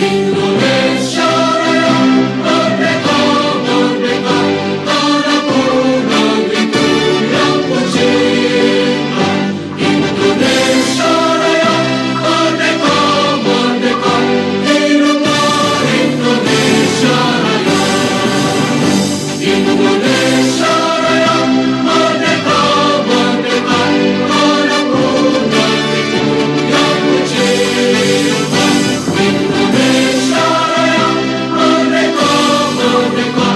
Indonesia Raya, merdeka, merdeka, tanahku negeriku yang ku cinta. Indonesia Raya, merdeka, merdeka, hiduplah Indonesia Raya. Indonesia Raya, merdeka, merdeka, tanahku negeriku yang ku cinta. Indonesia Raya, merdeka, merdeka,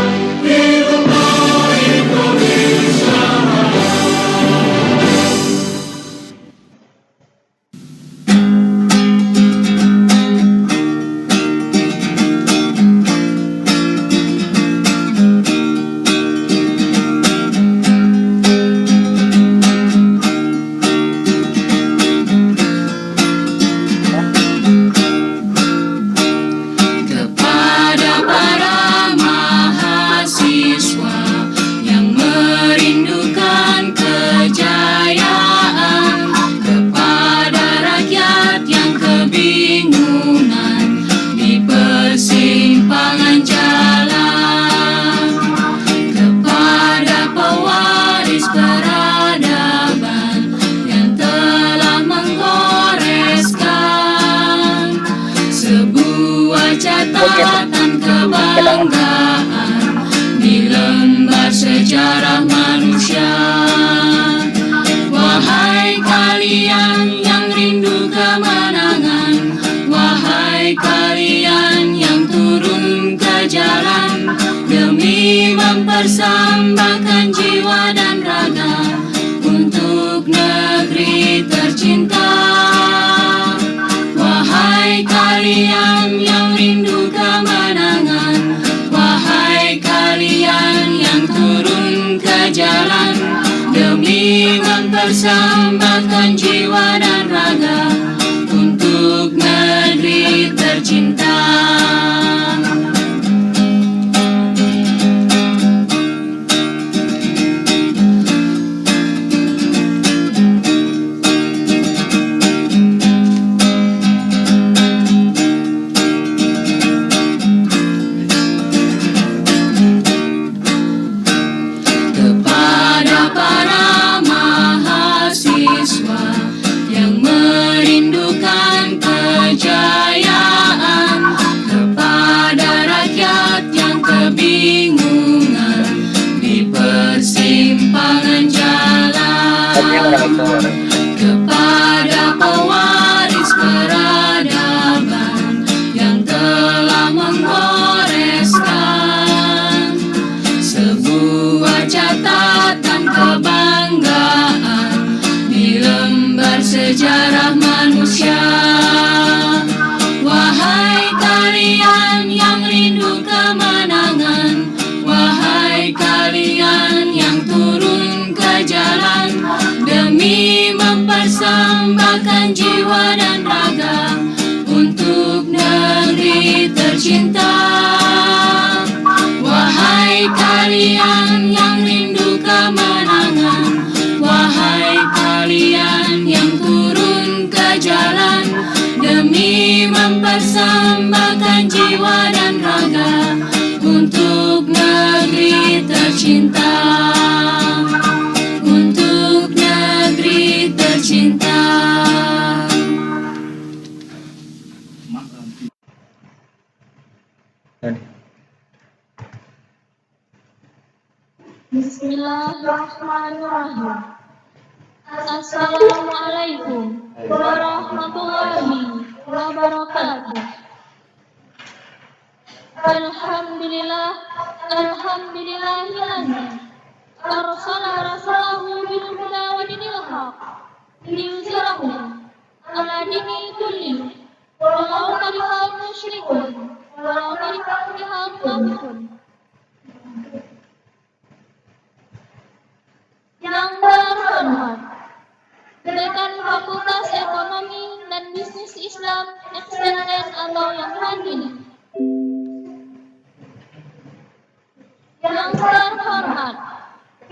hiduplah Indonesia Raya. Kepada para mahasiswa yang merindukan kejayaan, kepada rakyat yang kebingungan di persimpangan jalan, kepada pewaris peradaban yang telah menggoreskan sebuah catatan kebanggaan di lembar sejarah manusia. Wahai kalian yang rindu kemenangan, wahai kalian yang turun ke jalan demi mempersembahkan jiwa dan raga untuk negeri tercinta. Wahai kalian yang rindu kemenangan, wahai kalian yang turun ke jalan demi mempersembahkan jiwa dan raga untuk negeri tercinta. Kepada para mahasiswa yang merindukan kejayaan, kepada rakyat yang kebingungan di persimpangan jalan, kepada pewaris peradaban yang telah menggoreskan sebuah catatan kebanggaan di lembar sejarah manusia. Wahai kalian yang rindu kemenangan, wahai kalian yang turun ke jalan demi mempersembahkan jiwa dan raga untuk negeri tercinta. Wahai kalian yang rindu kemenangan, wahai kalian yang turun ke jalan demi mempersembahkan jiwa dan raga untuk negeri tercinta. Untuk negeri tercinta. Bismillahirrahmanirrahim. Assalamualaikum warahmatullahi wabarakatuh. Alhamdulillah, alhamdulillahilladzi arsala rasulahu bil huda wa dinil haq liyuzhirahu ala dini kulli walau karihal musyrikun walau karihal munafiqun. Yang terhormat, Dekan Fakultas Ekonomi dan Bisnis Islam XTN atau yang lain ini. Yang terhormat,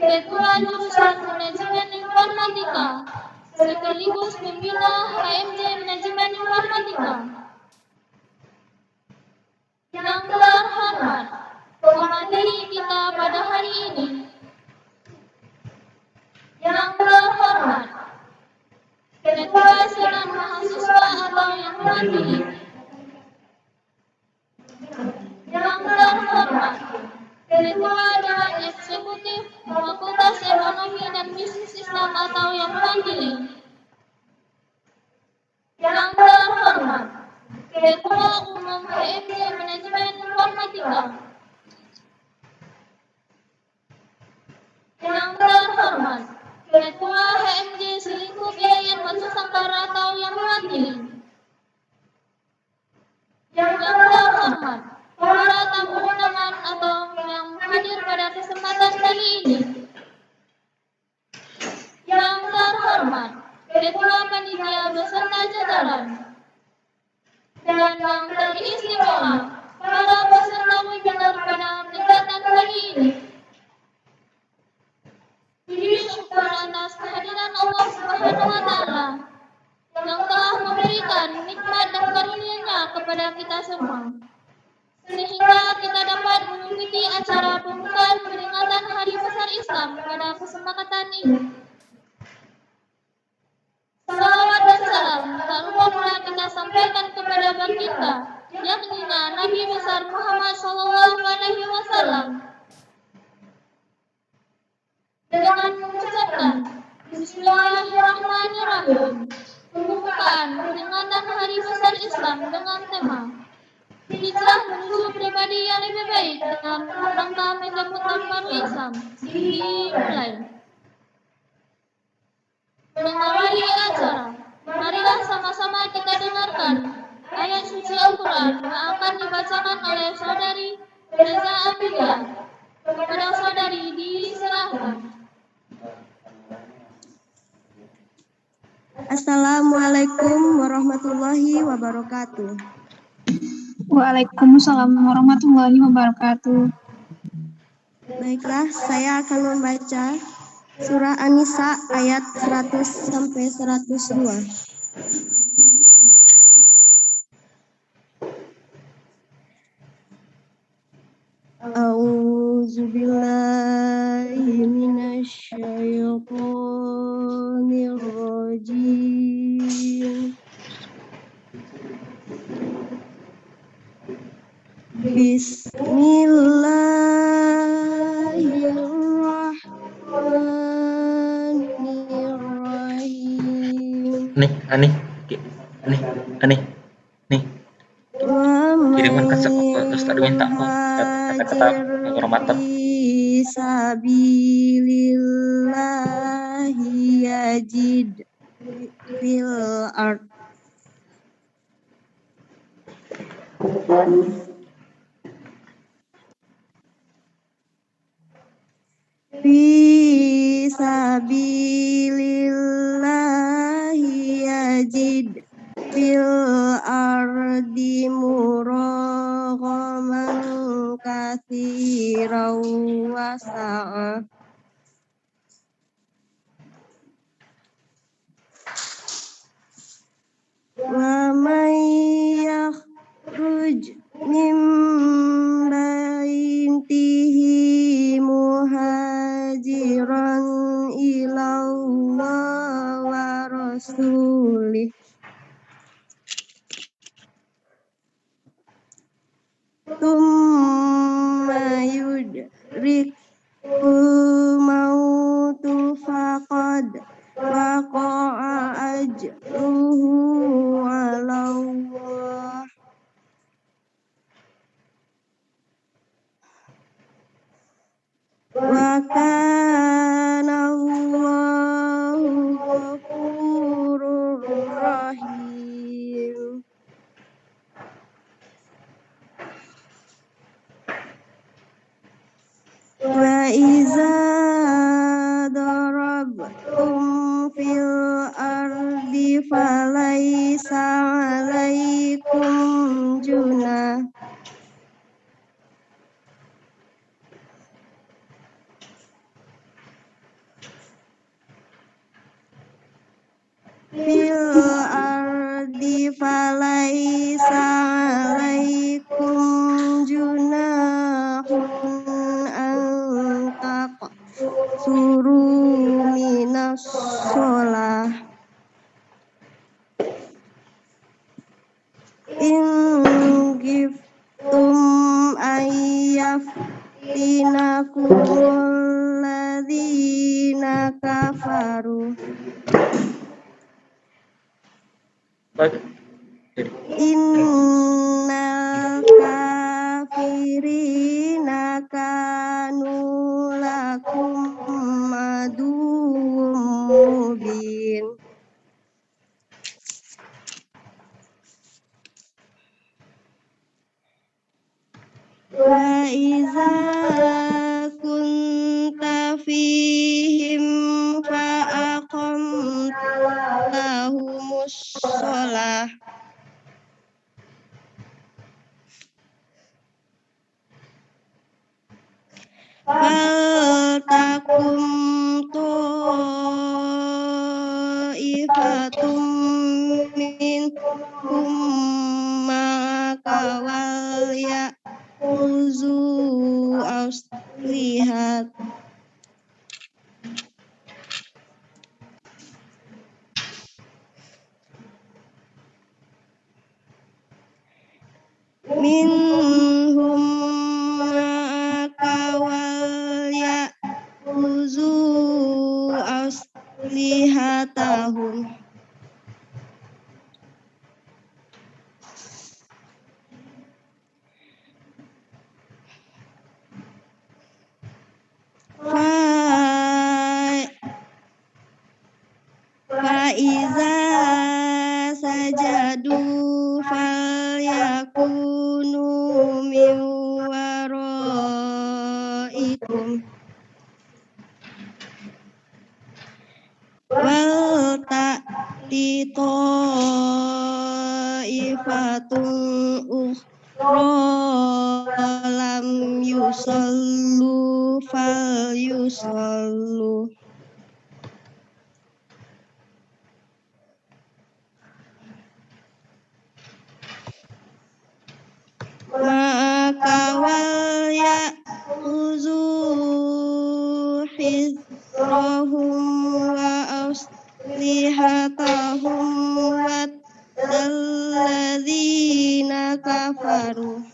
Ketua Jurusan Manajemen Informatika sekaligus pembina HMJ Manajemen Informatika. atau yang mewakili. Yang terhormat Ketua Umum HMJ Manajemen Informatika. Yang terhormat Ketua HMJ Selingkuh Yayan Matsusangkara atau yang mewakili. Yang terhormat para tamu undangan atau yang hadir pada kesempatan kali ini. Yang terhormat Ketua Panitia beserta jajaran. Dan yang teristimewa para peserta webinar pada kegiatan kali ini. Puji syukur atas kehadiran Allah Subhanahu wa Ta'ala yang telah memberikan nikmat dan karunia-Nya kepada kita semua, sehingga kita dapat mengikuti acara pembukaan peringatan Hari Besar Islam pada kesempatan ini. Salawat dan salam tak lupa pula kita sampaikan kepada baginda, yakni Nabi besar Muhammad SAW, dengan mengucapkan Bismillahirrahmanirrahim. Pembukaan peringatan Hari Besar Islam dengan tema Hijrah menuju pribadi yang lebih baik dalam rangka menyambut tahun baru Islam dimulai. Mengawali acara, marilah sama-sama kita dengarkan ayat suci Al-Quran yang akan dibacakan oleh Saudari Reza Amelia. Kepada saudari diserahkan. Assalamualaikum warahmatullahi wabarakatuh. Waalaikumsalam warahmatullahi wabarakatuh. Baiklah, saya akan membaca Surah An-Nisa ayat 100 sampai 102. A'udzubillahi minasyaitonirrajim. Bismillahirrahmanirrahim. Nih, kiriman ke Ustaz minta kata-kata penghormatan. Sabilillahi yajid fil ard. Fi sabilillahi yajid fil ardi muraghaman katsiran wasa'a. Wa may yakhruj min baitihi muhajiran ila Allah wa rasulih thumma yudrikhu mautu faqad waqa'a ajruhu 'ala Allah. Wa kana Allahu ghafurur rahim. Wa iza darabtum fil ardi falaysa 'alaikum junah fil ardi falaysa 'alaikum junahun an taqsuru minas shalah in giftum ayyafinakumul ladzina kafaru Wa iza kunta fihim fa aqamtahumus shalah fal takum ta'ifatum minhum ma'aka wal ya'khudhu aslihat minhum ma'aka wal ya'khudhu aslihatahum Fa'iza sajadu falyakunu min waraikum wal ta'ti ta'ifatun ukhra lam yusallu falyusallu maka wal ya'khudhu hizrahum wa aslihatahum waddalladzina kafaru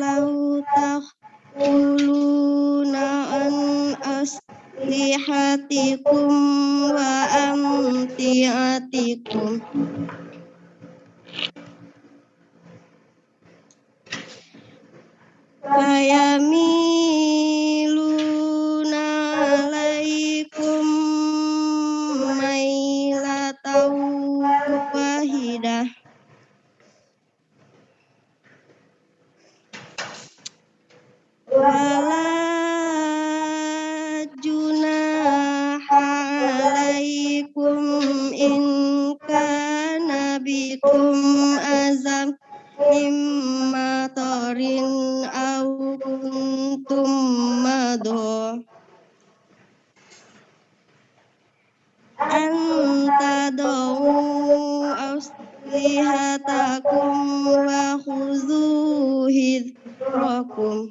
law takhuluna an aslihatikum wa amtiatikum fayamiluna alaikum mailatan wahidah wala junaha alaikum in kana bikum azam mimma tarin au kuntum madho antadau aslihatakum wa khudhu hidrakum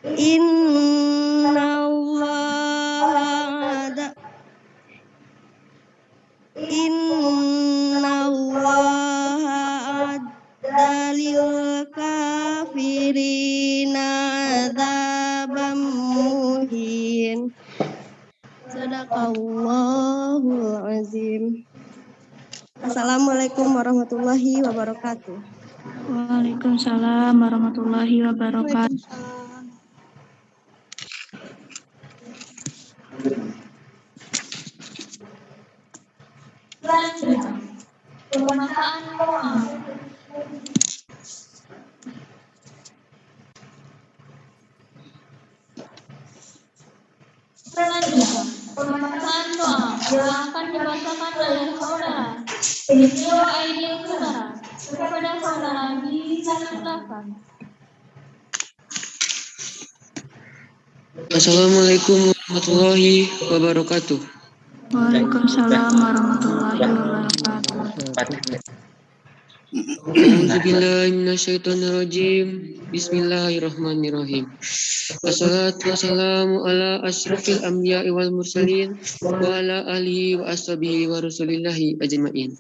Innallaha adalil kafirina adzabam muhin. Sadaqallahul azim. Assalamualaikum warahmatullahi wabarakatuh. Waalaikumsalam warahmatullahi wabarakatuh. Selanjutnya, pemanfaatan doa. Selanjutnya, pemanfaatan doa yang akan dibacakan oleh saudara. Video ID saudara kepada saudara dipersilakan. Assalamualaikum warahmatullahi wabarakatuh. Waalaikumsalam warahmatullahi wabarakatuh. A'udzubillahi minasyaitonirrajim. Bismillahirrahmanirrahim. Wassalatu wassalamu ala asyrafil anbiya'i wal mursalin wa ala alihi wa ashabihi wa rasulillahi ajma'in.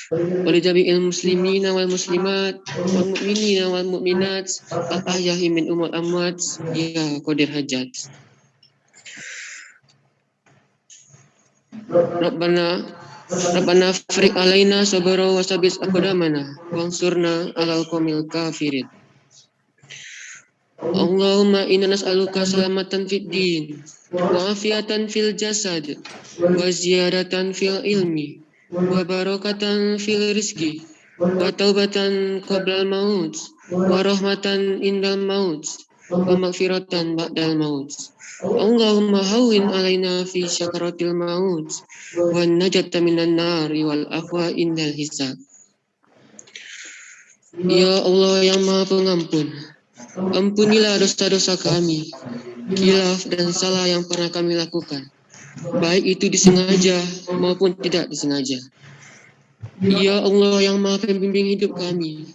Wa li jami'il muslimina wal muslimat wal mu'minina wal mu'minat al ahya'i min umul amwat ya qadir hajat. Rabbana afriq alaina sabra wa sabis aqdamana wansurna alal qawmil kafirin. Allahumma inna nas'aluka salamatan fid din wa afiatan fil jasad wa ziyadatan fil ilmi wa barakatan fil rizki wa taubatan qabla maut wa rahmatan indal maut wa maghfiratan ba'dal maut. Allahumma hawwin alaina fi syakaratil maut wa najata minan nari wal afwa indal hisab. Ya Allah yang Maha Pengampun, ampunilah dosa-dosa kami, khilaf dan salah yang pernah kami lakukan, baik itu disengaja maupun tidak disengaja. Ya Allah yang Maha Pembimbing hidup kami,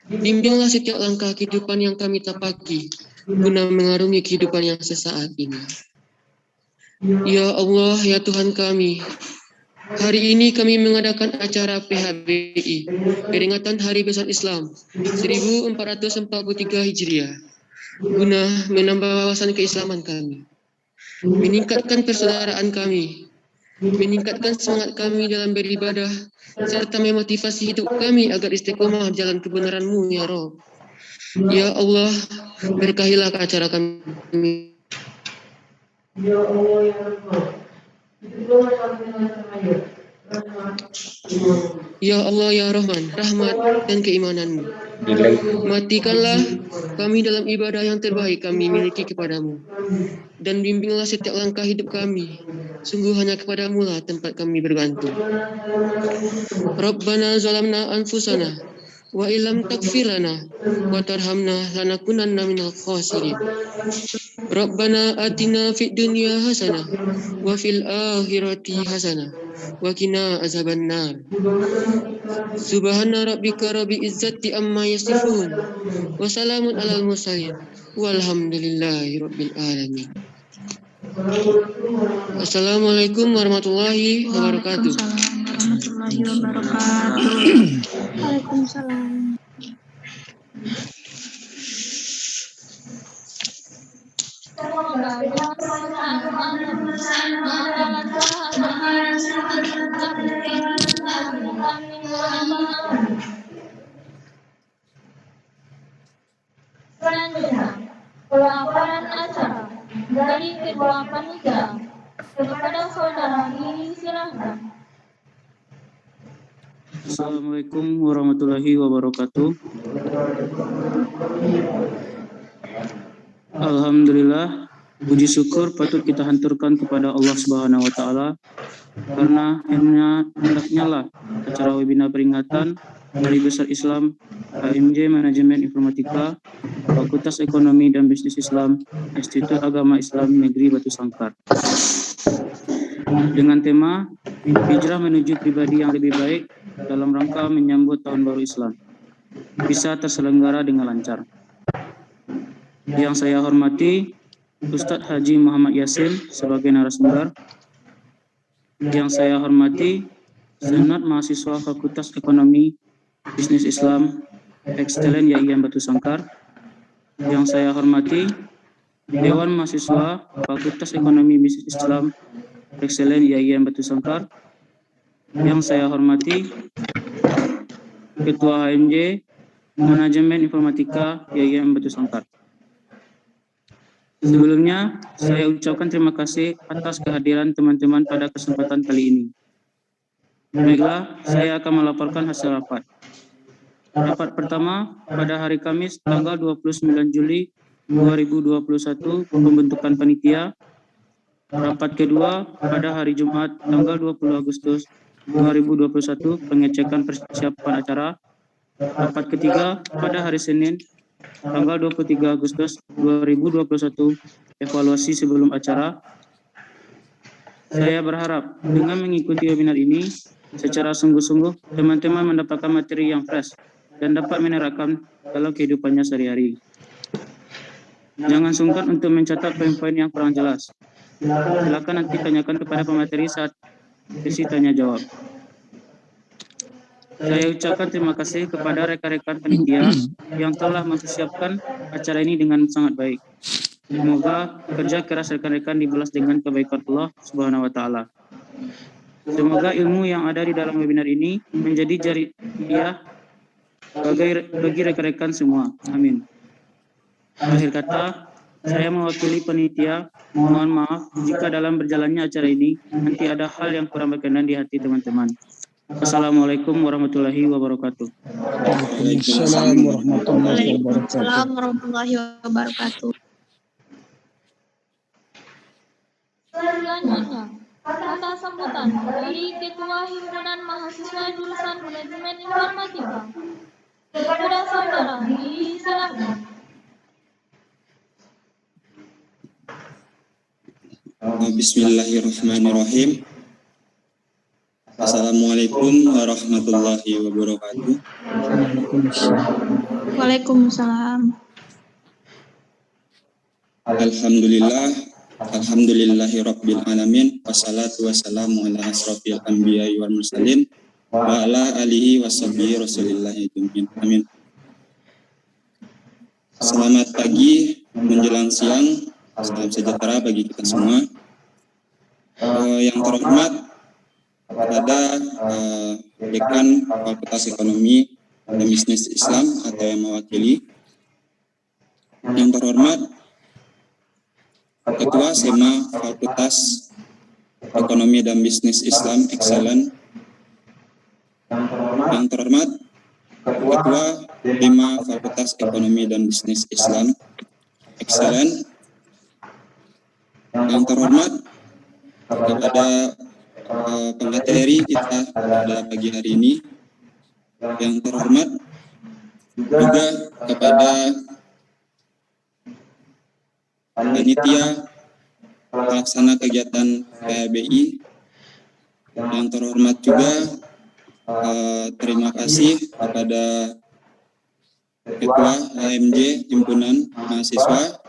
bimbinglah setiap langkah kehidupan yang kami tapaki, guna mengarungi kehidupan yang sesaat ini. Ya Allah, ya Tuhan kami, hari ini kami mengadakan acara PHBI, peringatan Hari Besar Islam 1443 Hijriah, guna menambah wawasan keislaman kami, meningkatkan persaudaraan kami, meningkatkan semangat kami dalam beribadah, serta memotivasi hidup kami agar istiqomah jalan kebenaran-Mu, ya Rabb. Ya Allah, berkahilah acara kami. Ya Allah, ya Rahman, rahmat dan keimanan-Mu. Matikanlah kami dalam ibadah yang terbaik kami miliki kepadamu. Dan bimbinglah setiap langkah hidup kami. Sungguh hanya kepadamu lah tempat kami bergantung. Rabbana zalamna anfusana wa illam taghfir lana wa tarhamna lanakunanna minal khasirin. Rabbana atina fid dunya hasanah wa fil akhirati hasanah wa qina azabannar. Subhana rabbika rabbil izzati amma yasifun wa salamun alal mursalin walhamdulillahi rabbil alamin. Assalamualaikum warahmatullahi wabarakatuh. Waalaikumsalam warahmatullahi wabarakatuh. Waalaikumsalam. Semoga dengan permintaan Allah mengapalan selanjutnya pelaporan acara dari kedua panitia. Kepada saudara ini silahkan. Assalamualaikum warahmatullahi wabarakatuh. Alhamdulillah, puji syukur patut kita hanturkan kepada Allah Subhanahu wa taala karena hendaknya lah acara webinar peringatan Hari Besar Islam HMJ Manajemen Informatika Fakultas Ekonomi dan Bisnis Islam Institut Agama Islam Negeri Batu Sangkar dengan tema Hijrah menuju pribadi yang lebih baik dalam rangka menyambut Tahun Baru Islam bisa terselenggara dengan lancar. Yang saya hormati Ustadz Haji Muhammad Yasin sebagai narasumber. Yang saya hormati Senat Mahasiswa Fakultas Ekonomi Bisnis Islam Excellent YIM Batu Sangkar. Yang saya hormati Dewan Mahasiswa Fakultas Ekonomi Bisnis Islam Excellent YIM Batu Sangkar. Yang saya hormati Ketua HMJ Manajemen Informatika YIM Batu Sangkar. Sebelumnya, saya ucapkan terima kasih atas kehadiran teman-teman pada kesempatan kali ini. Baiklah, saya akan melaporkan hasil rapat. Rapat pertama pada hari Kamis tanggal 29 Juli 2021 pembentukan panitia. Rapat kedua pada hari Jumat tanggal 20 Agustus 2021 pengecekan persiapan acara. Rapat ketiga pada hari Senin tanggal 23 Agustus 2021 evaluasi sebelum acara. Saya berharap dengan mengikuti webinar ini secara sungguh-sungguh teman-teman mendapatkan materi yang fresh dan dapat menerapkan dalam kehidupannya sehari-hari. Jangan sungkan untuk mencatat poin-poin yang kurang jelas. Silakan nanti tanyakan kepada pemateri saat sesi tanya jawab. Saya ucapkan terima kasih kepada rekan-rekan panitia yang telah mempersiapkan acara ini dengan sangat baik. Semoga kerja keras rekan-rekan dibalas dengan kebaikan Allah Subhanahu wa taala. Semoga ilmu yang ada di dalam webinar ini menjadi jariah bagi rekan-rekan semua. Amin. Akhir kata, saya mewakili panitia. Mohon maaf jika dalam berjalannya acara ini nanti ada hal yang kurang berkenan di hati teman-teman. Assalamualaikum warahmatullahi wabarakatuh. Waalaikumsalam warahmatullahi wabarakatuh. Waalaikumsalam warahmatullahi wabarakatuh. Selanjutnya, kata sambutan dari Ketua Himpunan Mahasiswa Jurusan Manajemen Informatika. Kepada saudara, disilakan. Bismillahirrahmanirrahim. Assalamualaikum warahmatullahi wabarakatuh. Waalaikumsalam. Alhamdulillahi rabbil alamin. Wassalatu wassalamu ala asrofil anbiya'i wal mursalin wa ala alihi washabihi rasulillahi ajmain. Amin. Selamat pagi menjelang siang. Salam sejahtera bagi kita semua. Yang terhormat kepada Dekan Fakultas Ekonomi dan Bisnis Islam atau yang mewakili. Yang terhormat Ketua SEMA Fakultas Ekonomi dan Bisnis Islam Excellent. Yang terhormat Ketua DEMA Fakultas Ekonomi dan Bisnis Islam Excellent. Yang terhormat kepada pemateri kita pada pagi hari ini. Yang terhormat juga kepada panitia pelaksana kegiatan PHBI. Yang terhormat juga terima kasih kepada Ketua HMJ Himpunan Mahasiswa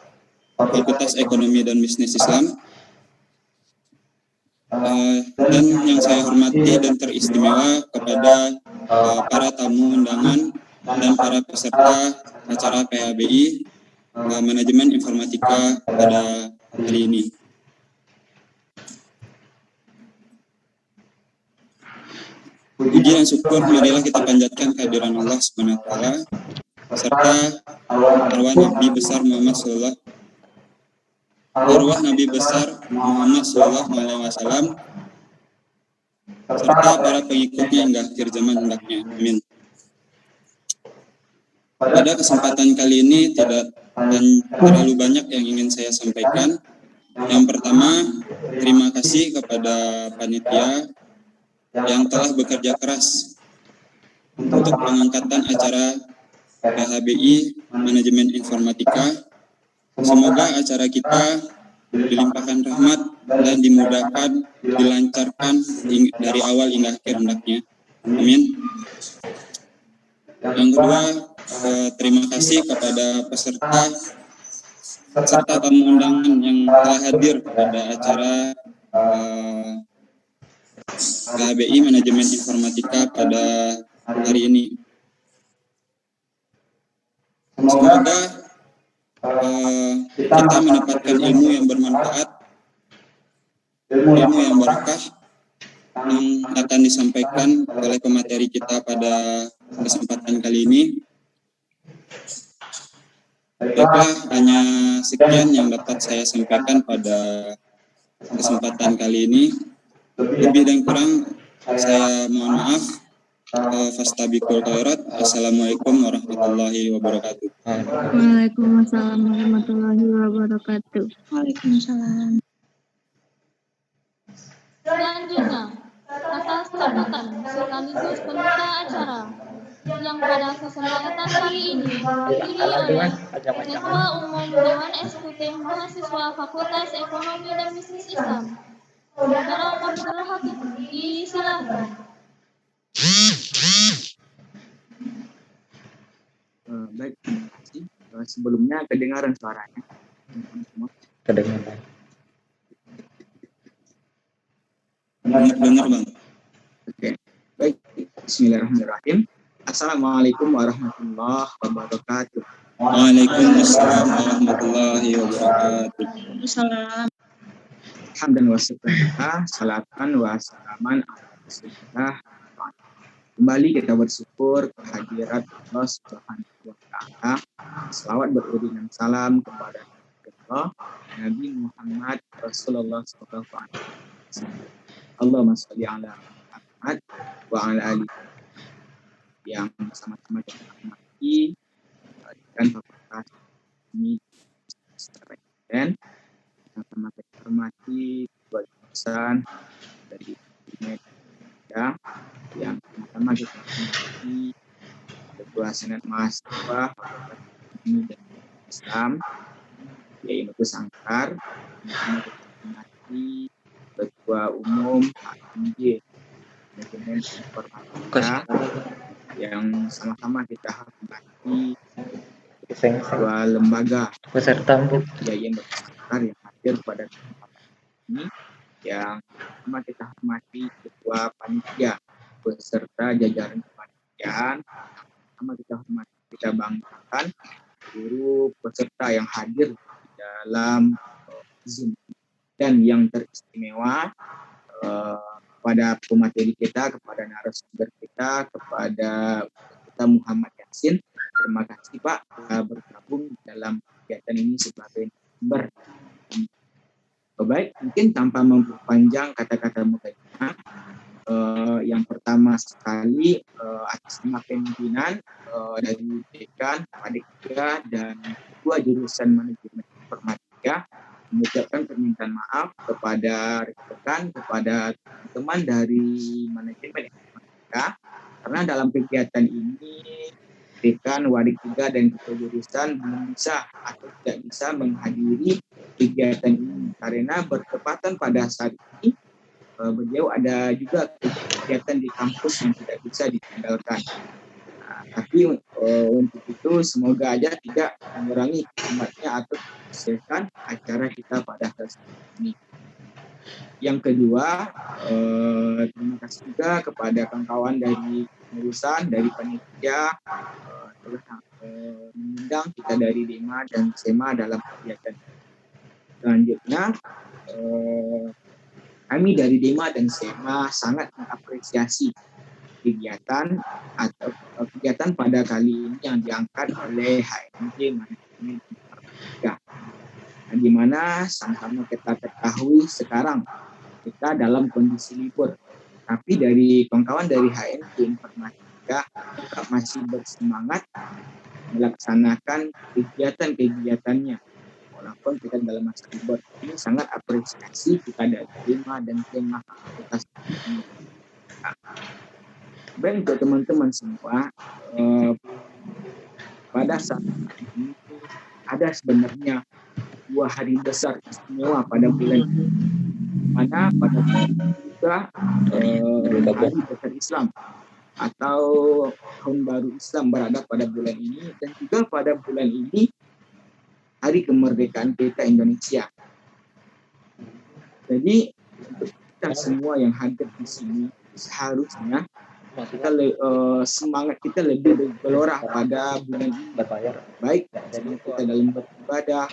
Fakultas Ekonomi dan Bisnis Islam. Dan yang saya hormati dan teristimewa kepada para tamu undangan dan para peserta acara PHBI Manajemen Informatika pada hari ini. Puji dan syukur marilah kita panjatkan kehadiran Allah SWT serta arwah Nabi besar Muhammad Sallallahu Alaihi Wasallam serta para pengikutnya hingga akhir zaman hendaknya. Amin. Pada kesempatan kali ini tidak terlalu banyak yang ingin saya sampaikan. Yang pertama, terima kasih kepada panitia yang telah bekerja keras untuk pengangkatan acara PHBI Manajemen Informatika. Semoga acara kita dilimpahkan rahmat dan dimudahkan, dilancarkan dari awal hingga akhir hendaknya. Amin. Yang kedua, terima kasih kepada peserta serta tamu undangan yang telah hadir pada acara PHBI Manajemen Informatika pada hari ini. Semoga kita mendapatkan ilmu yang bermanfaat, ilmu yang berkah yang akan disampaikan oleh pemateri kita pada kesempatan kali ini. Baiklah, hanya sekian yang dapat saya sampaikan pada kesempatan kali ini. Lebih dan kurang saya mohon maaf. Fastabiqul khairat. Assalamualaikum warahmatullahi wabarakatuh. Waalaikumsalam warahmatullahi wabarakatuh. Waalaikumsalam. Selanjutnya, atas sambutan sekaligus pembuka acara yang pada kesempatan kali ini diwakili oleh Ketua Umum Dewan Eksekutif Mahasiswa Fakultas Ekonomi dan Bisnis Islam, Saudara Abdul Hakim, disilakan. Baik, sebelumnya kedengaran suaranya. Kedengaran. Benar Bang. Oke, baik. Bismillahirrahmanirrahim. Assalamualaikum warahmatullahi wabarakatuh. Waalaikumsalam warahmatullahi wabarakatuh. Waalaikumsalam. Hamdan wa syukrulillah, salatan wa salaman ala rasulillah. Kembali kita bersyukur kehadirat Allah Subhanahu wa Ta'ala. Selawat beriringan salam kepada Allah, Nabi Muhammad Rasulullah sallallahu alaihi wasallam. Allahumma shalli ala Muhammad wa ala ali yang sama-sama kita hormati dan fakultas ini dan sama-sama kita hormati ketua jurusan dari media yang sama-sama kita hormati ketua senat mahasiswa fakultas ini dan Islam yaitu Sangkar, sama-sama kita hormati ketua umum AMJ manajemen informatika yang sama-sama kita hormati ketua lembaga peserta Yayan Bersangkar yang hadir pada kesempatan ini, yang sama kita hormati ketua panitia beserta jajaran kepanitiaan, sama kita hormati, kita banggakan seluruh peserta yang hadir di dalam Zoom dan yang teristimewa kepada pemateri kita, kepada narasumber kita, kepada kita Muhammad Yasin. Terima kasih Pak telah bergabung dalam kegiatan ini sebagai narasumber. Baik, mungkin tanpa memperpanjang kata-kata mukadimah, yang pertama sekali atas nama pimpinan dari dekan, adik tiga dan ketua jurusan manajemen informatika mengucapkan permintaan maaf kepada rekan, kepada teman-teman dari manajemen informatika karena dalam kegiatan ini dekan, wadik tiga dan ketua jurusan belum bisa atau tidak bisa menghadiri kegiatan ini karena bertepatan pada saat ini beliau ada juga kegiatan di kampus yang tidak bisa ditinggalkan. Tapi untuk itu semoga aja tidak mengurangi khidmatnya atau menyelesaikan acara kita pada hari ini. Yang kedua, terima kasih juga kepada kawan-kawan dari jurusan, dari panitia telah mengundang kita dari DEMA dan SEMA dalam kegiatan. Selanjutnya, kami dari DEMA dan SEMA sangat mengapresiasi kegiatan atau kegiatan pada kali ini yang diangkat oleh HMJ Manajemen Informatika, di mana sama-sama kita ketahui sekarang kita dalam kondisi libur, tapi dari kawan-kawan dari HMJ Informatika tetap masih bersemangat melaksanakan kegiatan-kegiatannya walaupun kita dalam masa libur. Ini sangat apresiasi kita dari DEMA dan SEMA fakultas. Baik untuk teman-teman semua, pada saat ini ada sebenarnya dua hari besar istimewa pada bulan ini, mana pada bulan juga hari besar Islam atau tahun baru Islam berada pada bulan ini, dan juga pada bulan ini hari kemerdekaan kita Indonesia. Jadi untuk kita semua yang hadir di sini seharusnya kita semangat kita lebih bergelora pada bulan ini, baik semangat kita dalam beribadah,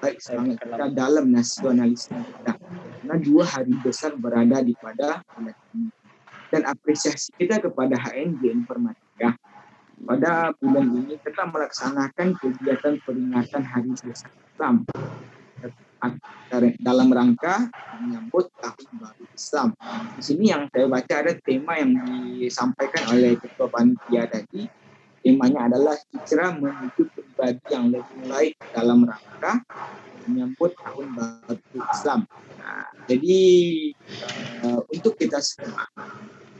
baik semangat kita dalam nasionalisme kita, karena dua hari besar berada di pada bulan ini. Dan apresiasi kita kepada HMJ Informatika pada bulan ini kita melaksanakan kegiatan peringatan Hari Besar Islam dalam rangka menyambut Tahun Baru Islam. Di sini yang saya baca ada tema yang disampaikan oleh Ketua Panitia tadi. Temanya adalah hijrah menuju pribadi yang lebih baik dalam rangka menyambut Tahun Baru Islam. Nah, jadi untuk kita semua,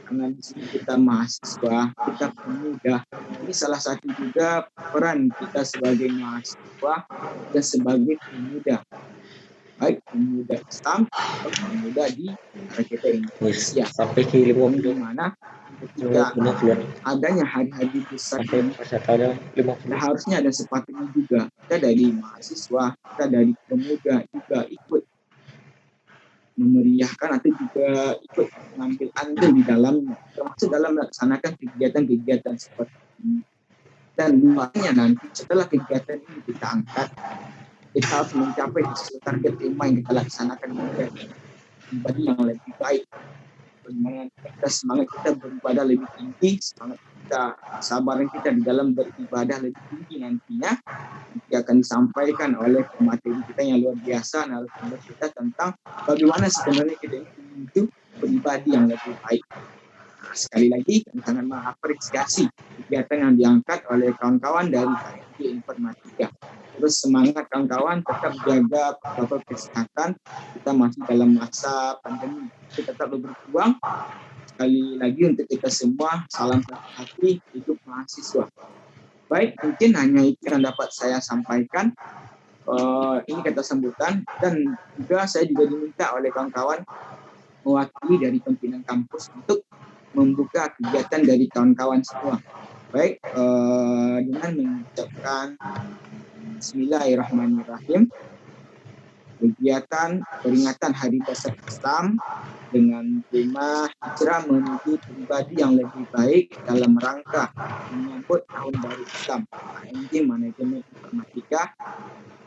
karena di sini kita mahasiswa, kita pemuda, ini salah satu juga peran kita sebagai mahasiswa dan sebagai pemuda, baik pemuda Islam atau pemuda di negara kita Indonesia. Sampai ke 50. Di mana ketika adanya hari-hari besar ini, harusnya ada sepatutnya juga kita dari mahasiswa, kita dari pemuda juga ikut memeriahkan atau juga ikut mengambil andil di dalamnya, termasuk dalam melaksanakan kegiatan-kegiatan seperti ini. Dan buahnya nanti setelah kegiatan ini kita angkat, kita harus mencapai sesuai target tema yang kita laksanakan menjadi pribadi yang lebih baik. semangat kita beribadah lebih tinggi, semangat kita, kesabaran kita di dalam beribadah lebih tinggi nantinya nanti akan disampaikan oleh pemateri kita yang luar biasa, narasumber kita tentang bagaimana sebenarnya kita itu pribadi yang lebih baik. Nah, sekali lagi kami sangat mengapresiasi kegiatan yang diangkat oleh kawan-kawan dari Teknik Informatika. Terus semangat kawan-kawan, tetap jaga protokol kesehatan. Kita masih dalam masa pandemi, kita tetap berjuang. Sekali lagi untuk kita semua, salam satu hati, hidup mahasiswa. Baik, mungkin hanya itu yang dapat saya sampaikan. Ini kata sambutan, dan juga saya juga diminta oleh kawan-kawan mewakili dari pimpinan kampus untuk membuka kegiatan dari kawan-kawan semua. Baik, dengan mengucapkan Bismillahirrahmanirrahim. Kegiatan peringatan Hari Dasar Islam dengan tema hijrah menuju pribadi yang lebih baik dalam rangka menyambut Tahun Baru Islam. HMJ Manajemen Informatika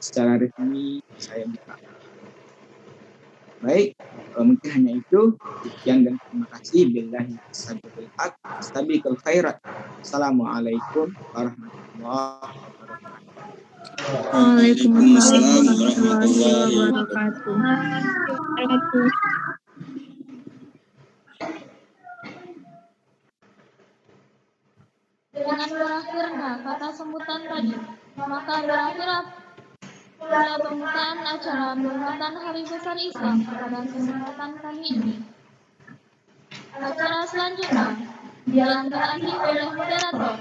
secara resmi saya buka. Baik, mungkin hanya itu. Sekian dan terima kasih. Billahi taufiq wal astabiqul khairat. Assalamualaikum warahmatullahi wabarakatuh. Waalaikumsalam warahmatullahi wabarakatuh. Dengan berakhirnya kata sambutan tadi, maka berakhirlah pula pembukaan acara peringatan Hari Besar Islam pada kesempatan kali ini. Acara selanjutnya diambil oleh moderator.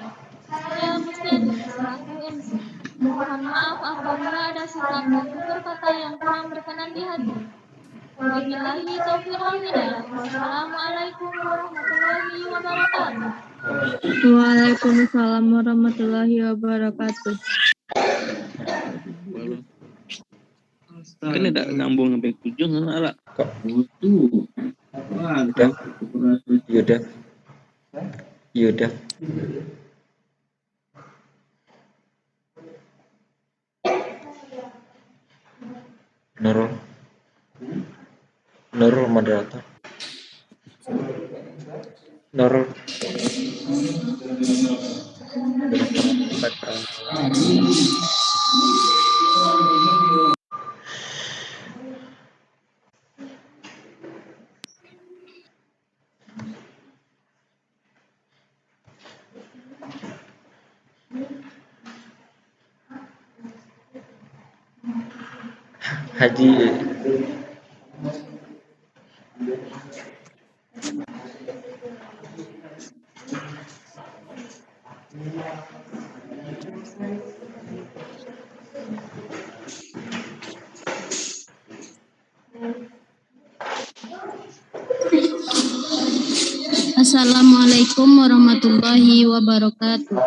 Saya Mustiadi selaku MC. Mohon maaf apabila ada sikap dan tutur kata yang kurang berkenan di hati. Wabillahi taufiq wal hidayah. Wassalamualaikum warahmatullahi wabarakatuh. Waalaikumsalam warahmatullahi wabarakatuh. Kan tidak nyambung sampai ujung ala. Kok butuh? Wah, Yaudah. Yaudah. Nurul moderator. Nurul. Haji Assalamualaikum warahmatullahi wabarakatuh.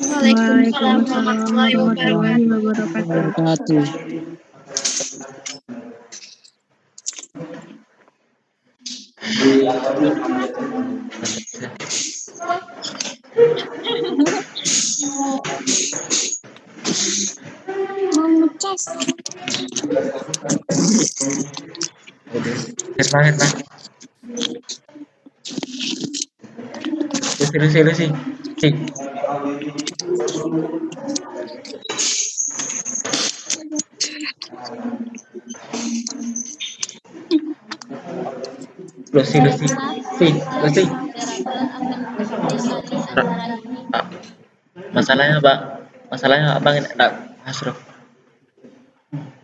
Waalaikumsalam warahmatullahi wabarakatuh. Mau ngecas. Herna. Lucy. Lucy. Masalahnya abang enggak Hasraf.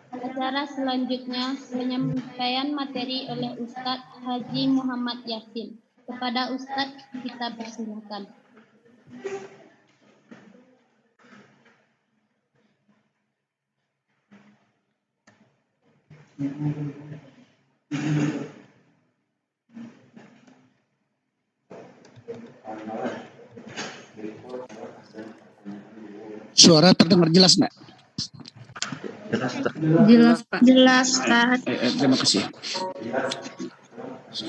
Acara selanjutnya penyampaian materi oleh Ustadz Haji Muhammad Yasin. Kepada Ustadz kita persilakan. Suara terdengar jelas nggak? Jelas, Pak. Jelas, Pak. Terima kasih.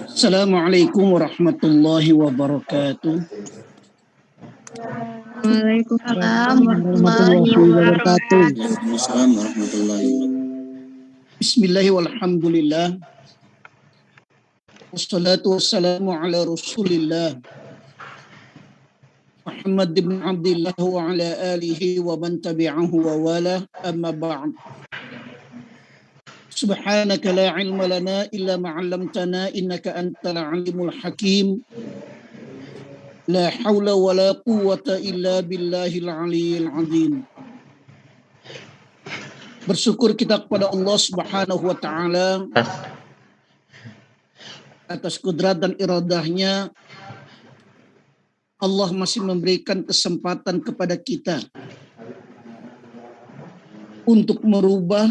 Assalamualaikum warahmatullahi wabarakatuh. Waalaikumsalam warahmatullahi wabarakatuh. Waalaikumsalam warahmatullahi wabarakatuh. Bismillahirrahmanirrahim. Wassalatu wassalamu ala Rasulillah Muhammad bin Abdillah wa ala alihi wa man tabi'ahu wa wala, amma ba'd. Subhanaka la ilma lana illa ma 'allamtana innaka antal alimul hakim. La haula wa la quwwata illa billahil aliyyil azim. Bersyukur kita kepada Allah Subhanahu wa taala atas kudrat dan iradahnya. Allah masih memberikan kesempatan kepada kita untuk merubah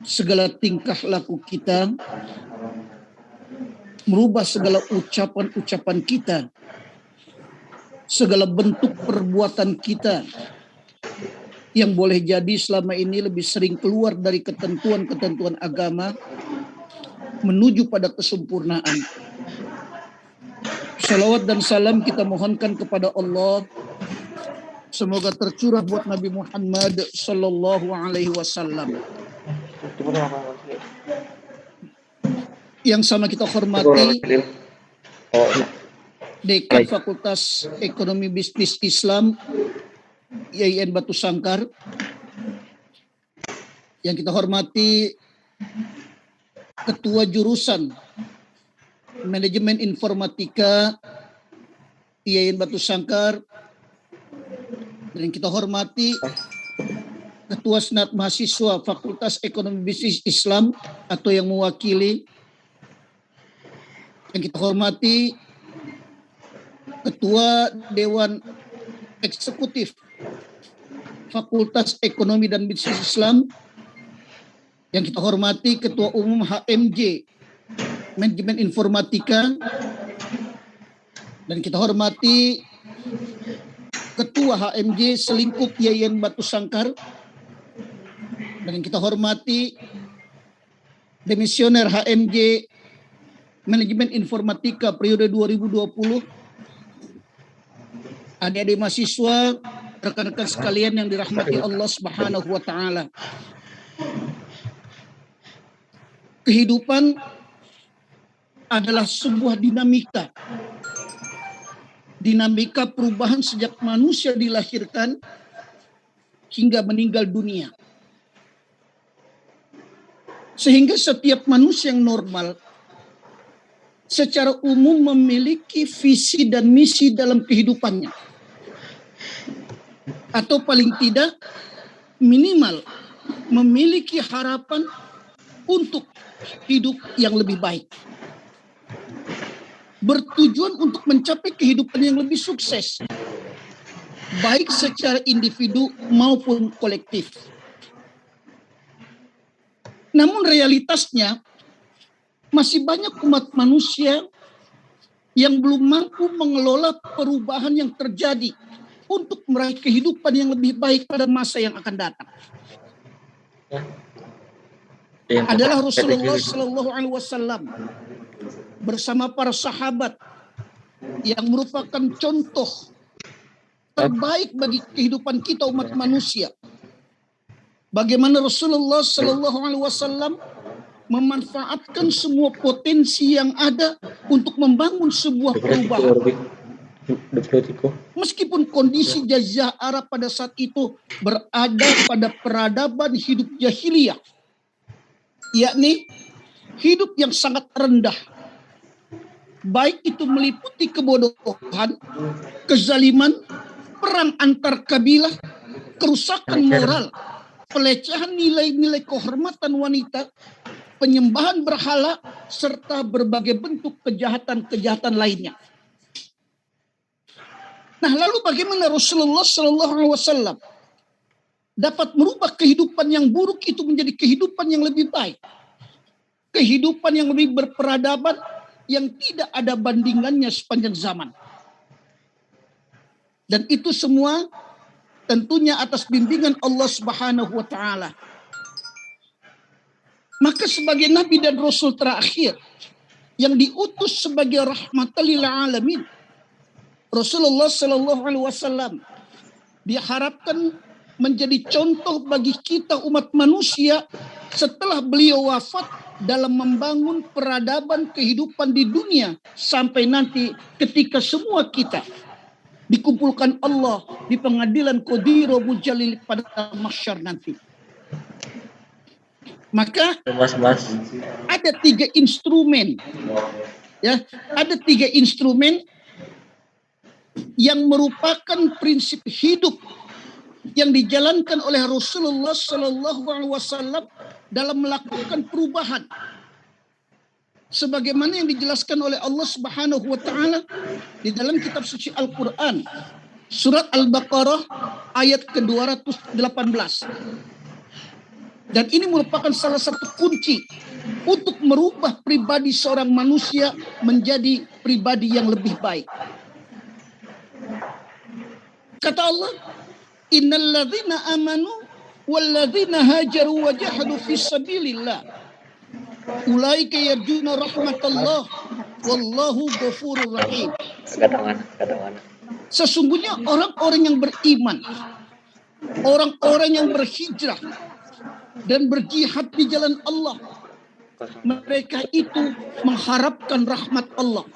segala tingkah laku kita, merubah segala ucapan-ucapan kita, segala bentuk perbuatan kita yang boleh jadi selama ini lebih sering keluar dari ketentuan-ketentuan agama menuju pada kesempurnaan. Salawat dan salam kita mohonkan kepada Allah, semoga tercurah buat Nabi Muhammad sallallahu alaihi wasallam. Yang sama kita hormati Dekan Fakultas Ekonomi Bisnis Islam IAIN Batu Sangkar. Yang kita hormati Ketua Jurusan Manajemen Informatika IAIN Batu Sangkar, dan kita hormati Ketua Senat Mahasiswa Fakultas Ekonomi Bisnis Islam atau yang mewakili. Yang kita hormati Ketua Dewan Eksekutif Fakultas Ekonomi dan Bisnis Islam. Yang kita hormati Ketua Umum HMJ Manajemen Informatika, dan kita hormati Ketua HMJ Selingkup IAIN Batu Sangkar, dan kita hormati Demisioner HMJ Manajemen Informatika periode 2020, adik-adik mahasiswa, rekan-rekan sekalian yang dirahmati Allah Subhanahu wa taala. Kehidupan adalah sebuah dinamika. Dinamika perubahan sejak manusia dilahirkan hingga meninggal dunia. Sehingga setiap manusia yang normal secara umum memiliki visi dan misi dalam kehidupannya. Atau paling tidak minimal memiliki harapan untuk hidup yang lebih baik. Bertujuan untuk mencapai kehidupan yang lebih sukses, baik secara individu maupun kolektif. Namun realitasnya masih banyak umat manusia yang belum mampu mengelola perubahan yang terjadi untuk meraih kehidupan yang lebih baik pada masa yang akan datang. Adalah Rasulullah Sallallahu Alaihi Wasallam bersama para sahabat yang merupakan contoh terbaik bagi kehidupan kita umat manusia. Bagaimana Rasulullah Sallallahu Alaihi Wasallam memanfaatkan semua potensi yang ada untuk membangun sebuah perubahan. Meskipun kondisi Jazirah Arab pada saat itu berada pada peradaban hidup jahiliyah, yakni hidup yang sangat rendah, baik itu meliputi kebodohan, kezaliman, perang antar kabilah, kerusakan moral, pelecehan nilai-nilai kehormatan wanita, penyembahan berhala, serta berbagai bentuk kejahatan-kejahatan lainnya. Nah, lalu bagaimana Rasulullah Sallallahu Alaihi Wasallam dapat merubah kehidupan yang buruk itu menjadi kehidupan yang lebih baik, kehidupan yang lebih berperadaban, yang tidak ada bandingannya sepanjang zaman. Dan itu semua tentunya atas bimbingan Allah Subhanahu wa taala. Maka sebagai nabi dan rasul terakhir yang diutus sebagai rahmatan lil alamin, Rasulullah sallallahu alaihi wasallam diharapkan menjadi contoh bagi kita umat manusia setelah beliau wafat dalam membangun peradaban kehidupan di dunia sampai nanti ketika semua kita dikumpulkan Allah di pengadilan Qadirul Jalil pada mahsyar nanti. Maka ada 3 instrumen, ya, ada 3 instrumen yang merupakan prinsip hidup yang dijalankan oleh Rasulullah Sallallahu Alaihi Wasallam dalam melakukan perubahan, sebagaimana yang dijelaskan oleh Allah Subhanahu Wa Taala di dalam kitab suci Al-Quran, surat Al-Baqarah ayat ke-218. Dan ini merupakan salah satu kunci untuk merubah pribadi seorang manusia menjadi pribadi yang lebih baik. Kata Allah, innal ladzina amanu wal ladzina hajaru wa jahadu fi sabilillah ulaika yarjuna rahmatallah wallahu ghafurur rahim. Sesungguhnya orang-orang yang beriman, orang-orang yang berhijrah dan berjihad di jalan Allah, mereka itu mengharapkan rahmat Allah.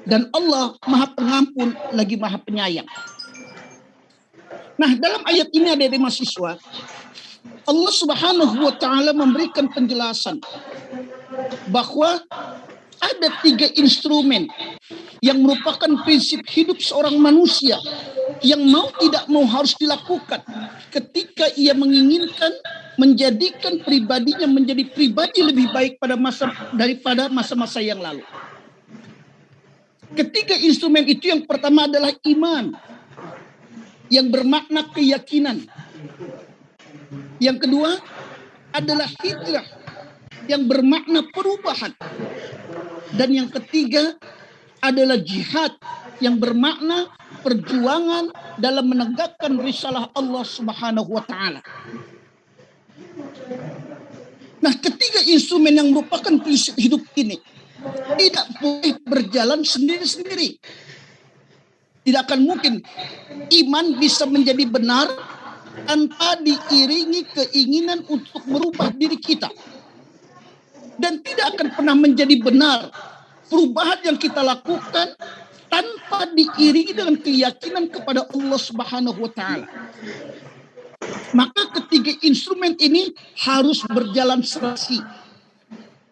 Dan Allah Maha Pengampun lagi Maha Penyayang. Nah, dalam ayat ini ada mahasiswa, Allah Subhanahu wa Ta'ala memberikan penjelasan bahwa ada 3 instrumen yang merupakan prinsip hidup seorang manusia yang mau tidak mau harus dilakukan ketika ia menginginkan menjadikan pribadinya menjadi pribadi lebih baik daripada masa-masa yang lalu. Ketiga instrumen itu, yang pertama adalah iman, yang bermakna keyakinan. Yang kedua adalah hijrah, yang bermakna perubahan. Dan yang ketiga adalah jihad, yang bermakna perjuangan dalam menegakkan risalah Allah Subhanahu wa Ta'ala. Nah, ketiga instrumen yang merupakan prinsip hidup ini tidak boleh berjalan sendiri-sendiri. Tidak akan mungkin iman bisa menjadi benar tanpa diiringi keinginan untuk merubah diri kita. Dan tidak akan pernah menjadi benar perubahan yang kita lakukan tanpa diiringi dengan keyakinan kepada Allah Subhanahu wa Ta'ala. Maka ketiga instrumen ini harus berjalan serasi,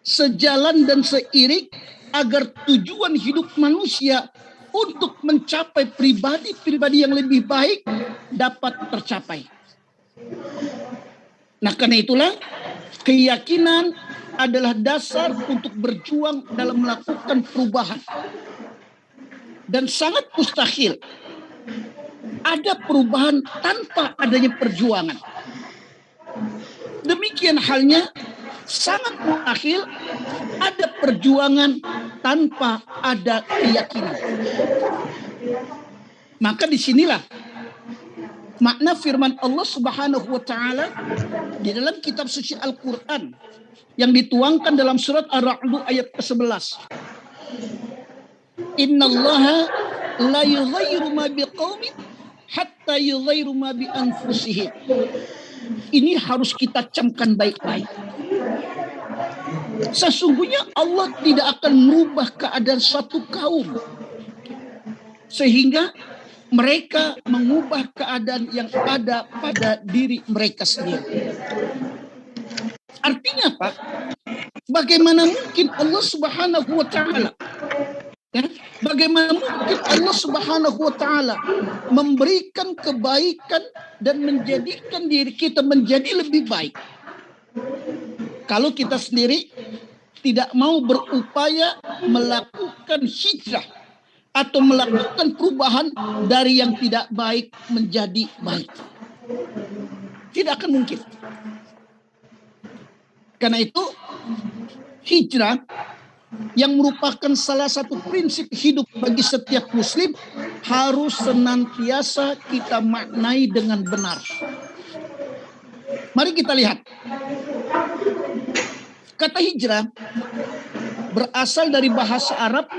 sejalan dan seiring agar tujuan hidup manusia untuk mencapai pribadi-pribadi yang lebih baik dapat tercapai. Nah, karena itulah keyakinan adalah dasar untuk berjuang dalam melakukan perubahan. Dan sangat mustahil ada perubahan tanpa adanya perjuangan. Demikian halnya sangat mustahil ada perjuangan tanpa ada keyakinan. Maka disinilah makna firman Allah Subhanahu wa Ta'ala di dalam kitab suci Al-Quran yang dituangkan dalam surat Ar-Ra'd ayat ke-11. Innallaha la yughayyiru ma biqaumin hatta yughayyiru ma bi anfusihim. Ini harus kita camkan baik-baik. Sesungguhnya Allah tidak akan merubah keadaan suatu kaum sehingga mereka mengubah keadaan yang ada pada diri mereka sendiri. Artinya apa? Bagaimana mungkin Allah Subhanahu wa Ta'ala, ya, bagaimana mungkin Allah Subhanahu wa Ta'ala memberikan kebaikan dan menjadikan diri kita menjadi lebih baik kalau kita sendiri tidak mau berupaya melakukan hijrah atau melakukan perubahan dari yang tidak baik menjadi baik. Tidak akan mungkin. Karena itu hijrah yang merupakan salah satu prinsip hidup bagi setiap muslim harus senantiasa kita maknai dengan benar. Mari kita lihat. Kata hijrah berasal dari bahasa Arab,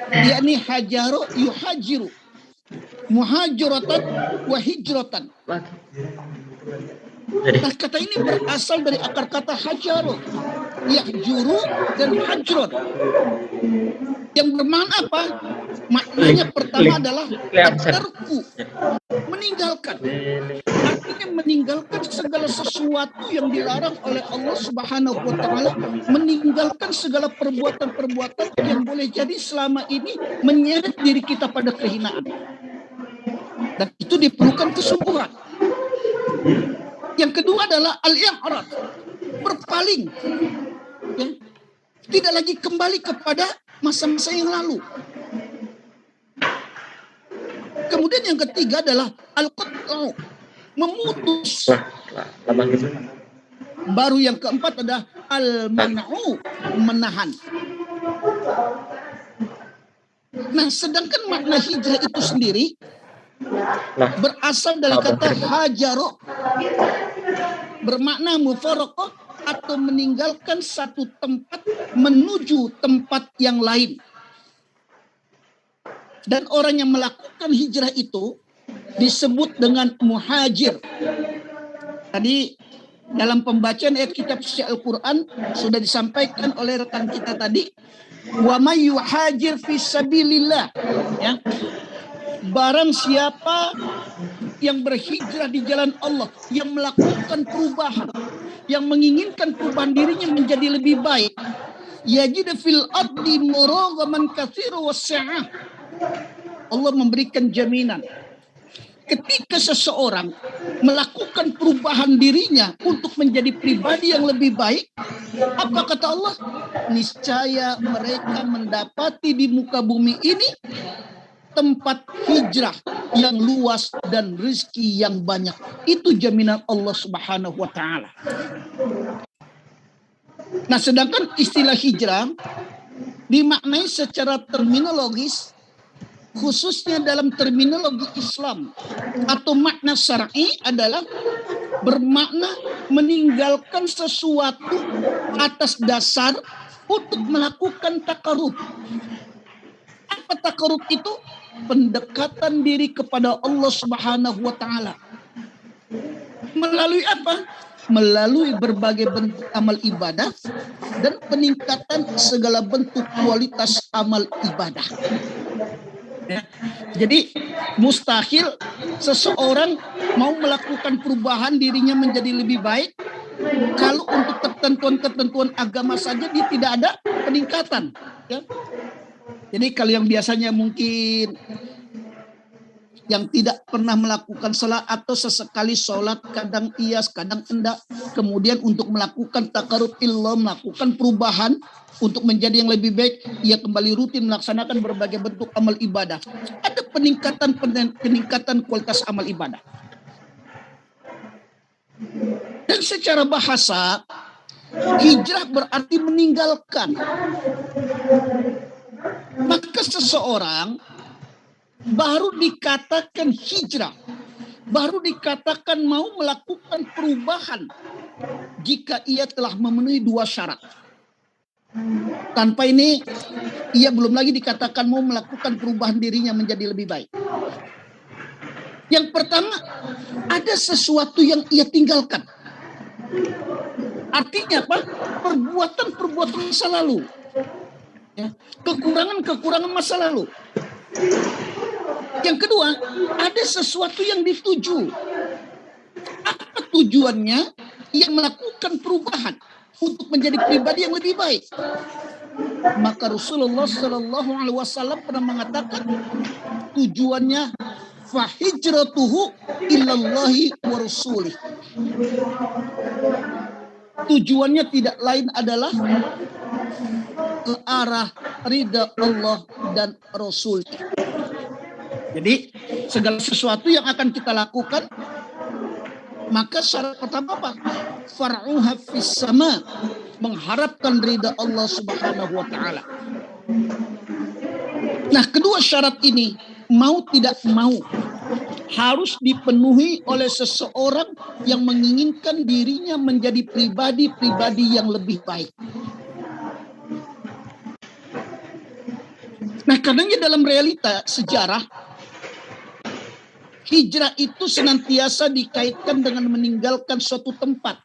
yakni hajaro yuhajiru, muhajiratan wa hijratan. Nah, kata ini berasal dari akar kata hajaro, yahjuru, dan hajron. Yang bermakna apa? Maknanya pertama adalah at-tarku, meninggalkan. Artinya meninggalkan segala sesuatu yang dilarang oleh Allah Subhanahu wa taala, meninggalkan segala perbuatan-perbuatan yang boleh jadi selama ini menyeret diri kita pada kehinaan. Dan itu diperlukan kesungguhan. Yang kedua adalah al-i'rad, berpaling. Ya. Tidak lagi kembali kepada masa-masa yang lalu. Kemudian yang ketiga adalah al-qat'u, memutus. Baru yang keempat adalah al-man'u, menahan. Nah, sedangkan makna hijrah itu sendiri berasal dari kata hajaro, bermakna mufaraqah atau meninggalkan satu tempat menuju tempat yang lain. Dan orang yang melakukan hijrah itu disebut dengan muhajir. Tadi dalam pembacaan ayat kitab suci Al-Quran sudah disampaikan oleh rekan kita tadi, wa may yuhajir fi sabilillah, ya. Barang siapa yang berhijrah di jalan Allah, yang melakukan perubahan, yang menginginkan perubahan dirinya menjadi lebih baik, yajid fil ardi muragaman katsira was-sa'ah. Allah memberikan jaminan ketika seseorang melakukan perubahan dirinya untuk menjadi pribadi yang lebih baik, apa kata Allah? Niscaya mereka mendapati di muka bumi ini tempat hijrah yang luas dan rezeki yang banyak. Itu jaminan Allah Subhanahu wa taala. Nah, sedangkan istilah hijrah dimaknai secara terminologis, khususnya dalam terminologi Islam atau makna syar'i, adalah bermakna meninggalkan sesuatu atas dasar untuk melakukan takarub. Apa takarub itu? Pendekatan diri kepada Allah Subhanahu wa taala. Melalui apa? Melalui berbagai bentuk amal ibadah dan peningkatan segala bentuk kualitas amal ibadah. Ya. Jadi mustahil seseorang mau melakukan perubahan dirinya menjadi lebih baik kalau untuk ketentuan-ketentuan agama saja dia tidak ada peningkatan. Ya. Jadi kalau yang biasanya mungkin yang tidak pernah melakukan salat atau sesekali sholat, kadang iya, kadang enggak, kemudian untuk melakukan takarub illallah, melakukan perubahan untuk menjadi yang lebih baik, ia kembali rutin melaksanakan berbagai bentuk amal ibadah. Ada peningkatan kualitas amal ibadah. Dan secara bahasa, hijrah berarti meninggalkan. Maka seseorang baru dikatakan hijrah, baru dikatakan mau melakukan perubahan jika ia telah memenuhi dua syarat. Tanpa ini ia belum lagi dikatakan mau melakukan perubahan dirinya menjadi lebih baik. Yang pertama, ada sesuatu yang ia tinggalkan. Artinya apa? Perbuatan-perbuatan masa lalu. Ya, kekurangan-kekurangan masa lalu. Yang kedua, ada sesuatu yang dituju. Apa tujuannya? Yang melakukan perubahan untuk menjadi pribadi yang lebih baik. Maka Rasulullah Shallallahu Alaihi Wasallam pernah mengatakan tujuannya fahijratuhu ilallahi wa rasulih. Tujuannya tidak lain adalah ke arah ridha Allah dan Rasul. Jadi segala sesuatu yang akan kita lakukan, maka syarat pertama apa? Far'uha fis sama, mengharapkan ridha Allah Subhanahu wa taala. Nah, kedua syarat ini mau tidak mau harus dipenuhi oleh seseorang yang menginginkan dirinya menjadi pribadi-pribadi yang lebih baik. Nah, karenanya dalam realita sejarah, hijrah itu senantiasa dikaitkan dengan meninggalkan suatu tempat.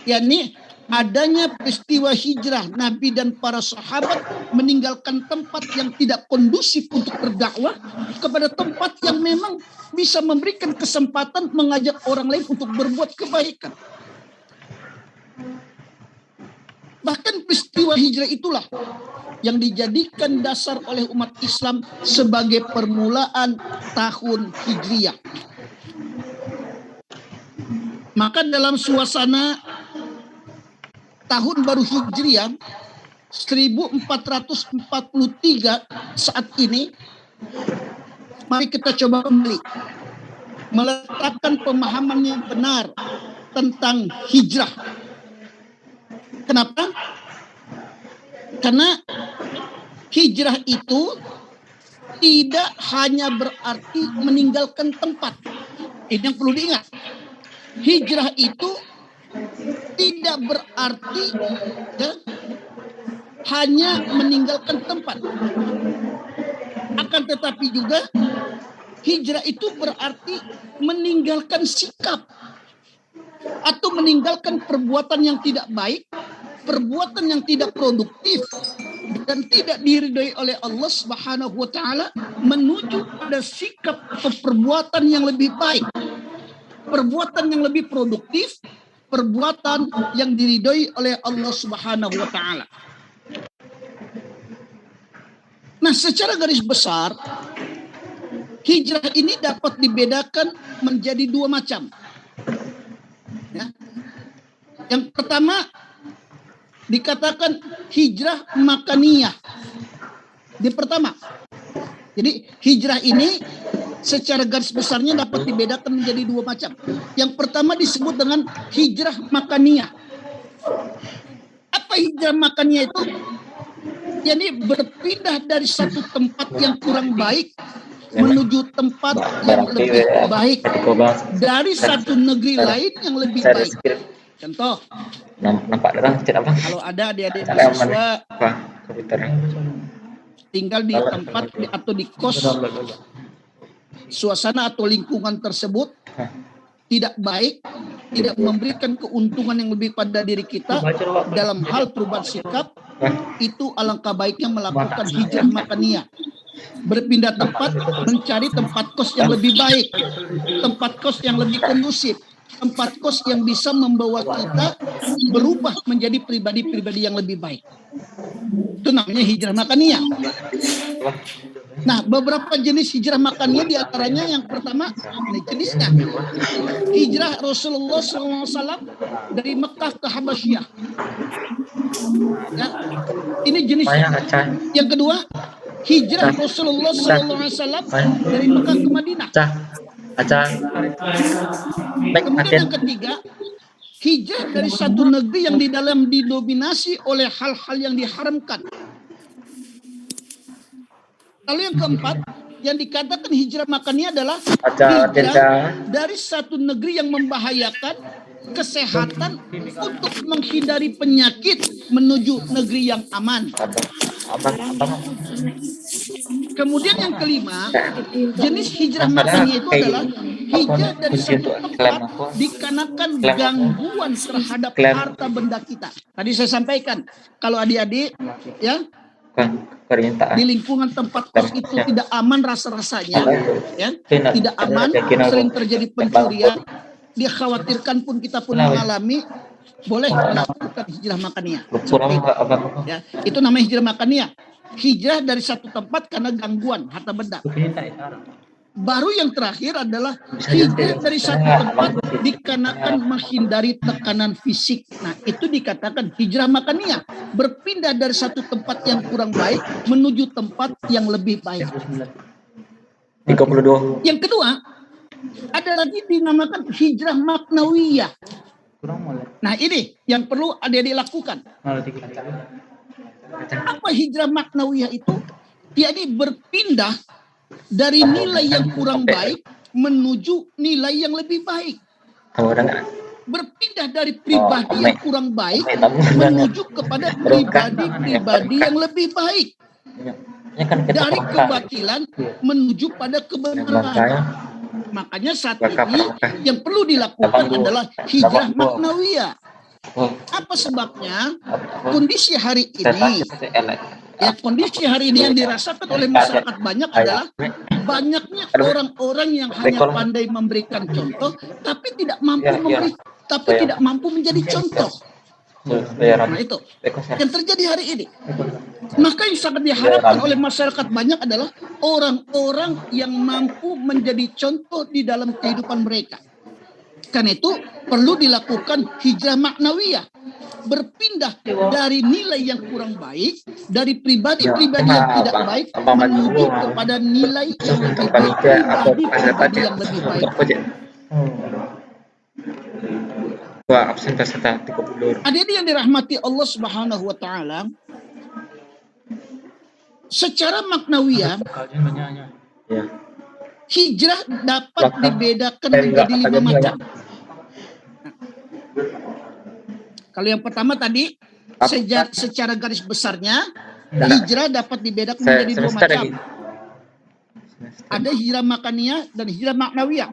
Yakni adanya peristiwa hijrah Nabi dan para sahabat meninggalkan tempat yang tidak kondusif untuk berdakwah kepada tempat yang memang bisa memberikan kesempatan mengajak orang lain untuk berbuat kebaikan. Bahkan peristiwa hijrah itulah yang dijadikan dasar oleh umat Islam sebagai permulaan tahun Hijriah. Maka dalam suasana tahun baru Hijriah 1443 saat ini, mari kita coba kembali meletakkan pemahaman yang benar tentang hijrah. Kenapa? Karena hijrah itu tidak hanya berarti meninggalkan tempat. Ini yang perlu diingat. Hijrah itu tidak berarti hanya meninggalkan tempat. Akan tetapi juga hijrah itu berarti meninggalkan sikap atau meninggalkan perbuatan yang tidak baik, perbuatan yang tidak produktif dan tidak diridhoi oleh Allah Subhanahu wa taala menuju pada sikap atau perbuatan yang lebih baik, perbuatan yang lebih produktif, perbuatan yang diridhoi oleh Allah Subhanahu wa taala. Nah, secara garis besar hijrah ini dapat dibedakan menjadi dua macam. Ya. Yang pertama dikatakan hijrah makaniyah. Di pertama. Jadi hijrah ini secara garis besarnya dapat dibedakan menjadi dua macam. Yang pertama disebut dengan hijrah makaniyah. Apa hijrah makaniyah itu? Jadi berpindah dari satu tempat yang kurang baik menuju tempat yang lebih baik, dari satu negeri lain yang lebih baik. Contoh, nampak darah apa? Kalau ada adik-adik mahasiswa tinggal di tempat atau di kos, suasana atau lingkungan tersebut tidak baik, tidak memberikan keuntungan yang lebih pada diri kita dalam hal perubahan sikap, itu alangkah baiknya melakukan hijrah makaniyah. Berpindah tempat, mencari tempat kos yang lebih baik, tempat kos yang lebih kondusif, tempat kos yang bisa membawa kita berubah menjadi pribadi-pribadi yang lebih baik. Itu namanya hijrah makaniyah. Nah, beberapa jenis hijrah makaniyah diantaranya yang pertama, ini jenisnya. Hijrah Rasulullah SAW dari Mekah ke Habasyah. Ya, ini jenisnya. Yang kedua, hijrah Rasulullah SAW dari Mekah ke Madinah. Kemudian yang ketiga, hijrah dari satu negeri yang di dalam didominasi oleh hal-hal yang diharamkan. Lalu yang keempat, yang dikatakan hijrah makaniyah adalah hijrah dari satu negeri yang membahayakan kesehatan untuk menghindari penyakit menuju negeri yang aman. Kemudian yang kelima, jenis hijrah makaniyah itu adalah hijrah dari satu tempat dikarenakan gangguan terhadap harta benda kita. Tadi saya sampaikan, kalau adik-adik ya di lingkungan tempat kos itu tidak aman rasa-rasanya, ya, tidak aman, sering terjadi pencurian, dikhawatirkan pun kita pun mengalami, boleh melakukan hijrah makaniyah. Ya, itu namanya hijrah makaniyah. Hijrah dari satu tempat karena gangguan harta benda. Baru yang terakhir adalah hijrah dari satu tempat dikarenakan menghindari tekanan fisik. Nah, itu dikatakan hijrah makaniyah. Berpindah dari satu tempat yang kurang baik menuju tempat yang lebih baik. 32. Yang kedua, ada lagi dinamakan hijrah maknawiyah. Nah, ini yang perlu adik-adik lakukan. Apa hijrah maknawiyah itu? Yakni berpindah dari nilai yang kurang baik menuju nilai yang lebih baik. Berpindah dari pribadi yang kurang baik menuju kepada pribadi-pribadi yang lebih baik. Dari kebatilan menuju pada kebenaran. Makanya saat ini yang perlu dilakukan adalah hijrah maknawiyah. Oh, Apa sebabnya? apa? Kondisi hari ini, kondisi hari ini yang dirasakan oleh masyarakat banyak adalah banyaknya orang-orang yang hanya pandai memberikan contoh, tapi tidak mampu menjadi contoh. Nah itu yang terjadi hari ini. Maka yang sangat diharapkan oleh masyarakat banyak adalah orang-orang yang mampu menjadi contoh di dalam kehidupan mereka. Karena itu perlu dilakukan hijrah maknawiyah, berpindah dari nilai yang kurang baik, dari pribadi-pribadi yang tidak baik menuju kepada nilai yang lebih baik, pribadi yang lebih baik. Wah, absen peserta 30. Adik-adik yang dirahmati Allah Subhanahu wa taala, secara maknawiyah hijrah dapat dibedakan menjadi 5 macam. Kalau yang pertama tadi secara garis besarnya hijrah dapat dibedakan menjadi 2 macam. Ada hijrah makaniyah dan hijrah maknawiyah.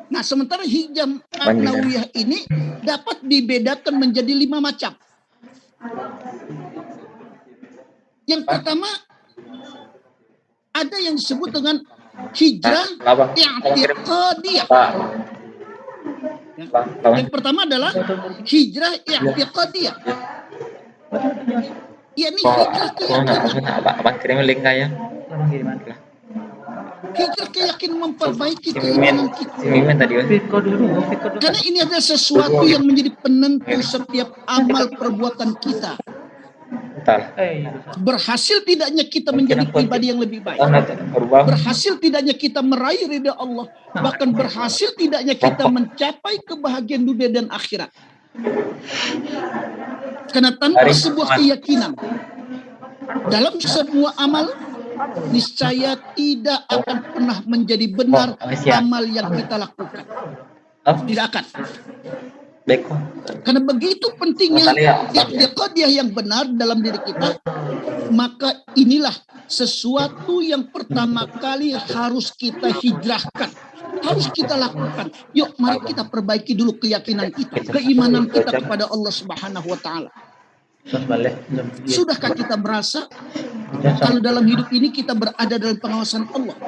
Nah, sementara hijrah maknawiyah ini dapat dibedakan menjadi 5 macam. Yang pertama ada yang disebut dengan hijrah i'tiqadiyah. Yang pertama adalah hijrah i'tiqadiyah. Yakni hijrah keyakinan. Abang kirim link ya. Hijrah keyakinan memperbaiki keimanan kita. Karena ini adalah sesuatu yang menjadi penentu setiap amal perbuatan kita. Berhasil tidaknya kita menjadi pribadi yang lebih baik. Berhasil tidaknya kita meraih ridha Allah. Bahkan berhasil tidaknya kita mencapai kebahagiaan dunia dan akhirat. Karena tanpa sebuah keyakinan dalam semua amal, niscaya tidak akan pernah menjadi benar amal yang kita lakukan. Tidak akan. Karena begitu pentingnya i'tiqadiyah yang benar dalam diri kita, maka inilah sesuatu yang pertama kali harus kita hijrahkan, harus kita lakukan. Yuk, mari kita perbaiki dulu keyakinan kita, keimanan kita kepada Allah Subhanahu wa taala. Sudahkah kita merasa kalau dalam hidup ini kita berada dalam pengawasan Allah?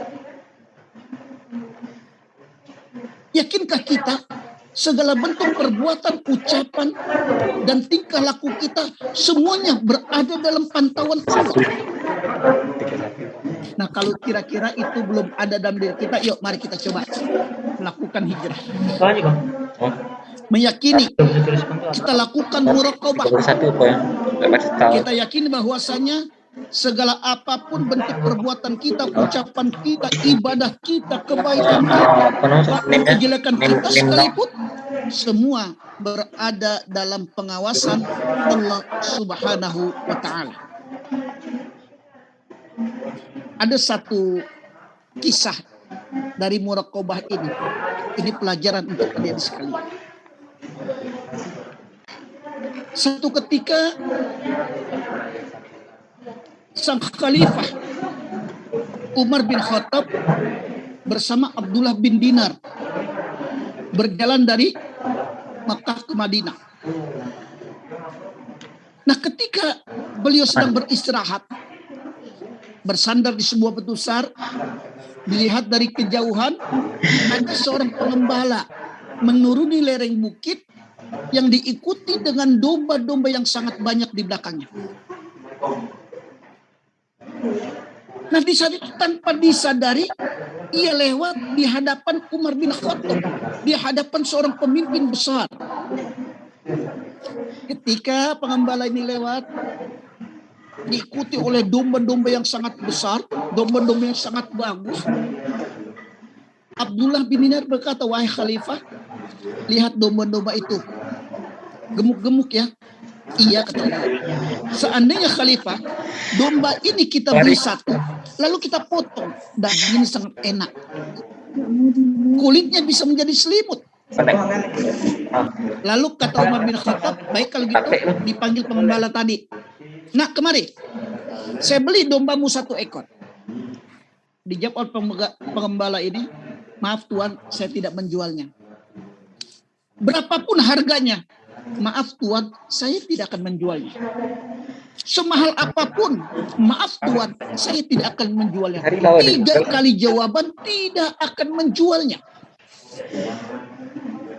Yakinkah kita segala bentuk perbuatan, ucapan, dan tingkah laku kita semuanya berada dalam pantauan Allah? Nah, kalau kira-kira itu belum ada dalam diri kita, yuk mari kita coba melakukan hijrah. Meyakini, kita lakukan muraqabah. Kita yakini bahwasanya segala apapun bentuk perbuatan kita, ucapan kita, ibadah kita, kebaikan kita, bahkan kejelekan kita sekalipun, semua berada dalam pengawasan Allah Subhanahu wa taala. Ada satu kisah dari muraqabah ini. Ini pelajaran untuk adik-adik sekalian. Satu ketika sang khalifah Umar bin Khattab bersama Abdullah bin Dinar berjalan dari Makkah ke Madinah. Nah, ketika beliau sedang beristirahat, bersandar di sebuah batu besar, dilihat dari kejauhan ada seorang pengembala menuruni lereng bukit yang diikuti dengan domba-domba yang sangat banyak di belakangnya. Nah, di saat itu tanpa disadari ia lewat di hadapan Umar bin Khattab, di hadapan seorang pemimpin besar. Ketika pengembala ini lewat, diikuti oleh domba-domba yang sangat besar, domba-domba yang sangat bagus. Abdullah bin Dinar berkata, "Wahai Khalifah, lihat domba-domba itu, gemuk-gemuk ya." Iya, kata dia. Seandainya Khalifah, domba ini kita beli satu, lalu kita potong, dagingnya sangat enak, kulitnya bisa menjadi selimut. Lalu kata Umar bin Khattab, baik kalau gitu, dipanggil pengembala tadi. Nah, kemari, saya beli dombamu 1 ekor. Dijawab oleh pengembala ini, maaf tuan, saya tidak menjualnya. Berapapun harganya, maaf Tuan, saya tidak akan menjualnya. Semahal apapun, maaf Tuan, saya tidak akan menjualnya. 3 kali jawaban, tidak akan menjualnya.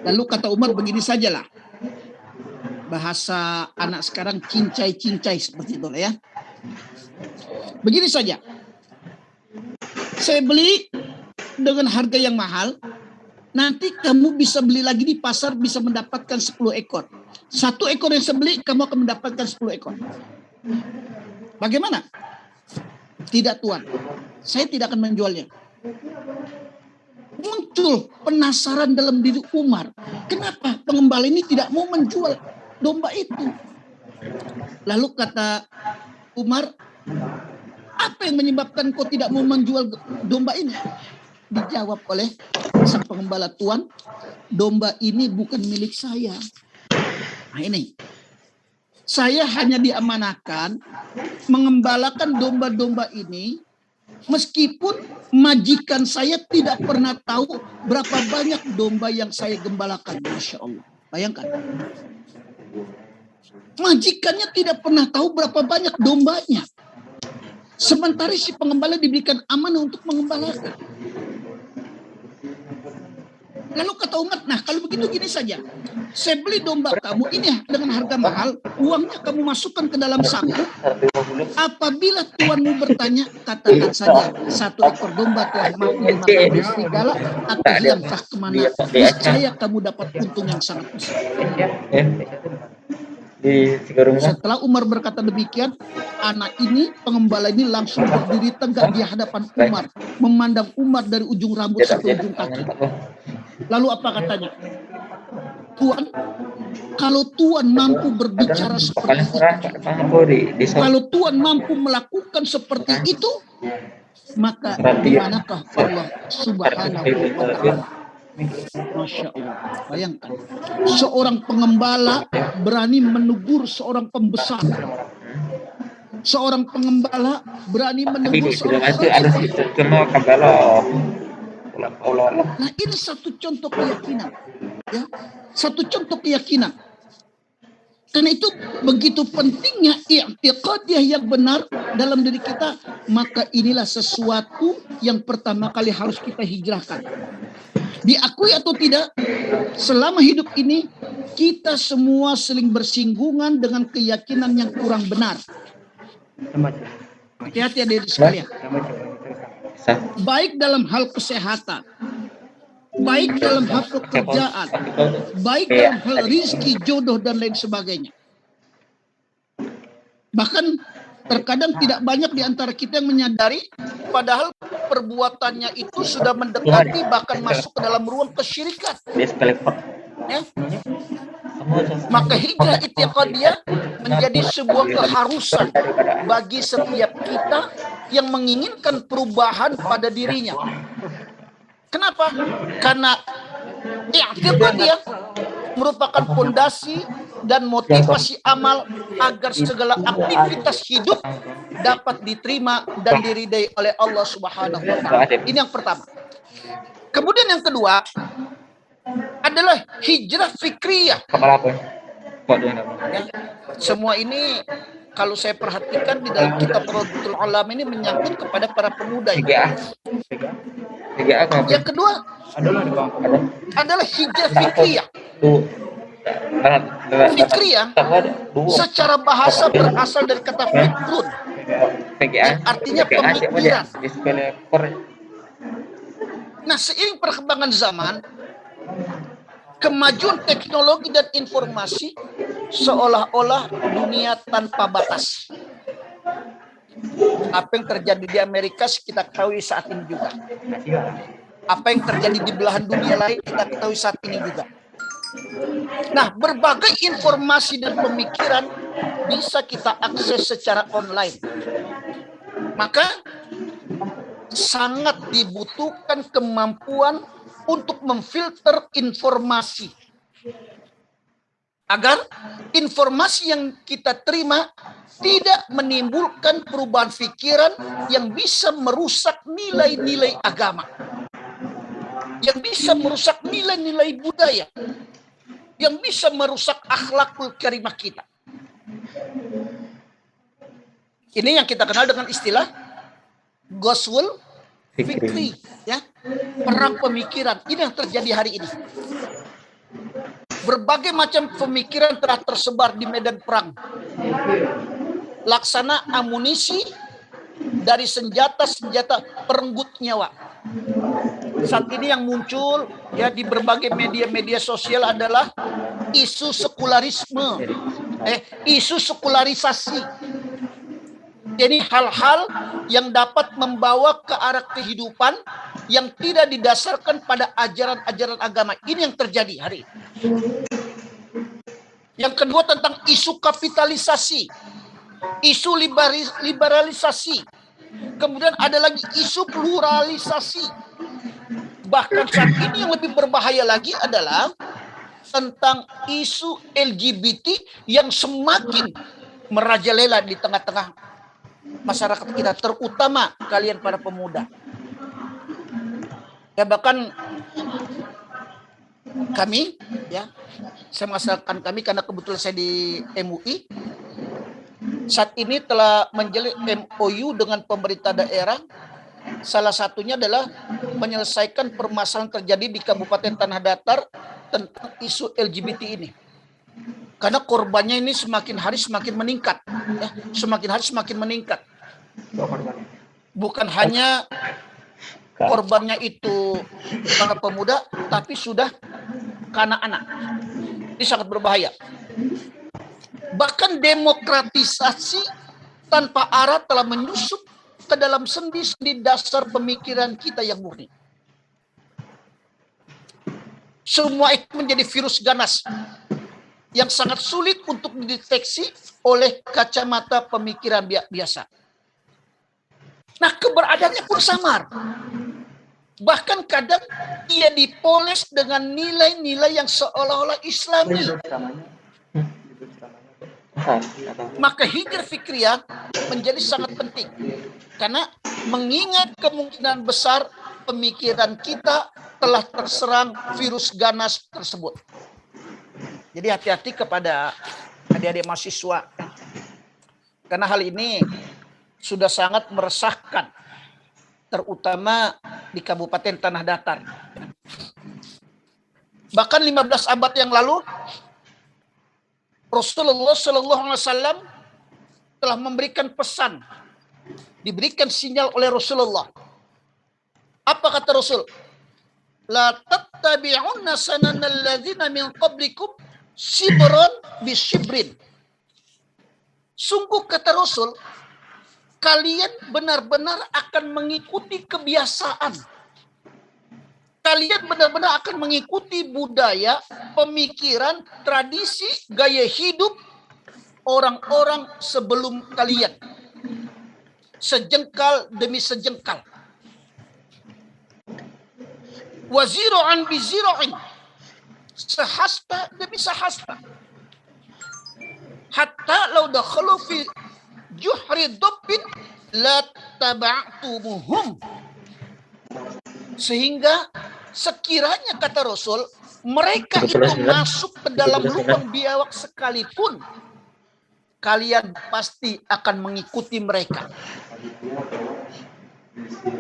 Lalu kata Umar, begini sajalah. Bahasa anak sekarang cincai-cincai seperti itu ya. Begini saja. Saya beli dengan harga yang mahal. Nanti kamu bisa beli lagi di pasar, bisa mendapatkan 10 ekor. 1 ekor yang saya beli, kamu akan mendapatkan 10 ekor. Bagaimana? Tidak Tuan, saya tidak akan menjualnya. Muncul penasaran dalam diri Umar. Kenapa pengembala ini tidak mau menjual domba itu? Lalu kata Umar, apa yang menyebabkan kau tidak mau menjual domba ini? Dijawab oleh sang pengembala, Tuan, domba ini bukan milik saya. Nah ini, saya hanya diamanahkan mengembalakan domba-domba ini, meskipun majikan saya tidak pernah tahu berapa banyak domba yang saya gembalakan. Masya Allah, bayangkan. Majikannya tidak pernah tahu berapa banyak dombanya. Sementara si pengembala diberikan amanah untuk mengembalakan. Lalu kata Umar, nah kalau begitu gini saja. Saya beli domba kamu ini dengan harga mahal, uangnya kamu masukkan ke dalam saku. Apabila tuanmu bertanya, katakan saja 1 ekor domba telah mampu dimakan oleh serigala atau hilangkah kemana. Niscaya kamu dapat untung yang sangat besar. Setelah Umar berkata demikian, anak ini, pengembala ini langsung berdiri tegak di hadapan Umar, memandang Umar dari ujung rambut sampai ujung kaki. Lalu apa katanya? Tuan, kalau Tuan mampu berbicara seperti itu, kalau Tuan mampu melakukan seperti itu, maka di manakah Allah Subhanahu wa Ta'ala? Masya Allah, bayangkan seorang pengembala berani menegur seorang pembesar, seorang pengembala berani menegur seorang pembesar. Nah ini satu contoh keyakinan, ya, satu contoh keyakinan. Karena itu begitu pentingnya i'tiqadiyah yang benar dalam diri kita, maka inilah sesuatu yang pertama kali harus kita hijrahkan. Diakui atau tidak, selama hidup ini kita semua saling bersinggungan dengan keyakinan yang kurang benar. Hati-hati adik-adik sekalian. Baik dalam hal kesehatan, baik dalam hal pekerjaan, baik dalam hal rizki, jodoh, dan lain sebagainya. Bahkan terkadang tidak banyak di antara kita yang menyadari, padahal perbuatannya itu sudah mendekati bahkan masuk ke dalam ruang kesyirikan. Ya. Maka hijrah i'tiqadiyah menjadi sebuah keharusan bagi setiap kita yang menginginkan perubahan pada dirinya. Kenapa? Karena i'tiqadiyah merupakan fondasi dan motivasi amal agar segala aktivitas hidup dapat diterima dan diridai oleh Allah Subhanahu wa Ta'ala. Ini yang pertama. Kemudian yang kedua adalah hijrah fikriyah. Ya, semua ini kalau saya perhatikan di dalam kitab Raudhatul Alam ini menyangkut kepada para pemuda. Yang kedua adalah hijrah fikriyah. Fikriyah secara bahasa berasal dari kata fikrun, yang artinya pemikiran. Nah, seiring perkembangan zaman, kemajuan teknologi dan informasi, seolah-olah dunia tanpa batas. Apa yang terjadi di Amerika kita ketahui saat ini juga. Apa yang terjadi di belahan dunia lain kita ketahui saat ini juga. Nah, berbagai informasi dan pemikiran bisa kita akses secara online. Maka sangat dibutuhkan kemampuan untuk memfilter informasi agar informasi yang kita terima tidak menimbulkan perubahan pikiran yang bisa merusak nilai-nilai agama, yang bisa merusak nilai-nilai budaya. yang bisa merusak akhlakul karimah kita. Ini yang kita kenal dengan istilah Ghazwul Fikri, ya, perang pemikiran. Ini yang terjadi hari ini. Berbagai macam pemikiran telah tersebar di medan perang. Laksana amunisi dari senjata-senjata perenggut nyawa. Saat ini yang muncul ya di berbagai media-media sosial adalah isu sekularisme, isu sekularisasi. Jadi hal-hal yang dapat membawa ke arah kehidupan yang tidak didasarkan pada ajaran-ajaran agama. Ini yang terjadi hari ini. Yang kedua tentang isu kapitalisasi, isu liberalisasi. Kemudian ada lagi isu pluralisasi. Bahkan saat ini yang lebih berbahaya lagi adalah tentang isu LGBT yang semakin merajalela di tengah-tengah masyarakat kita, terutama kalian para pemuda. Ya bahkan kami, ya, saya merasakan kami karena kebetulan saya di MUI, saat ini telah menjalin MOU dengan pemerintah daerah. Salah satunya adalah menyelesaikan permasalahan terjadi di Kabupaten Tanah Datar tentang isu LGBT ini. Karena korbannya ini semakin hari semakin meningkat, ya, semakin hari semakin meningkat. Bukan hanya korbannya itu para pemuda, tapi sudah ke anak-anak. Ini sangat berbahaya. Bahkan demokratisasi tanpa arah telah menyusup ke dalam sendi-sendi dasar pemikiran kita yang murni. Semua itu menjadi virus ganas yang sangat sulit untuk dideteksi oleh kacamata pemikiran biasa. Nah, keberadaannya pun samar. Bahkan kadang ia dipoles dengan nilai-nilai yang seolah-olah Islami. Maka hijrah fikriyah menjadi sangat penting. Karena mengingat kemungkinan besar pemikiran kita telah terserang virus ganas tersebut. Jadi hati-hati kepada adik-adik mahasiswa. Karena hal ini sudah sangat meresahkan, terutama di Kabupaten Tanah Datar. Bahkan 15 abad yang lalu, Rasulullah SAW telah memberikan pesan, diberikan sinyal oleh Rasulullah. Apa kata Rasul? La tattabi'unna sananal ladzina min qablikum shibran bi shibrin. Sungguh kata Rasul, kalian benar-benar akan mengikuti kebiasaan. Kalian benar-benar akan mengikuti budaya, pemikiran, tradisi, gaya hidup orang-orang sebelum kalian. Sejengkal demi sejengkal. Wa zira'an bi zira'in. Sehasta demi sehasta. Hatta law dakhalu fi juhri dabbin la taba'tumuhum. Sehingga sekiranya kata Rasul, mereka itu masuk ke dalam lubang biawak sekalipun, kalian pasti akan mengikuti mereka.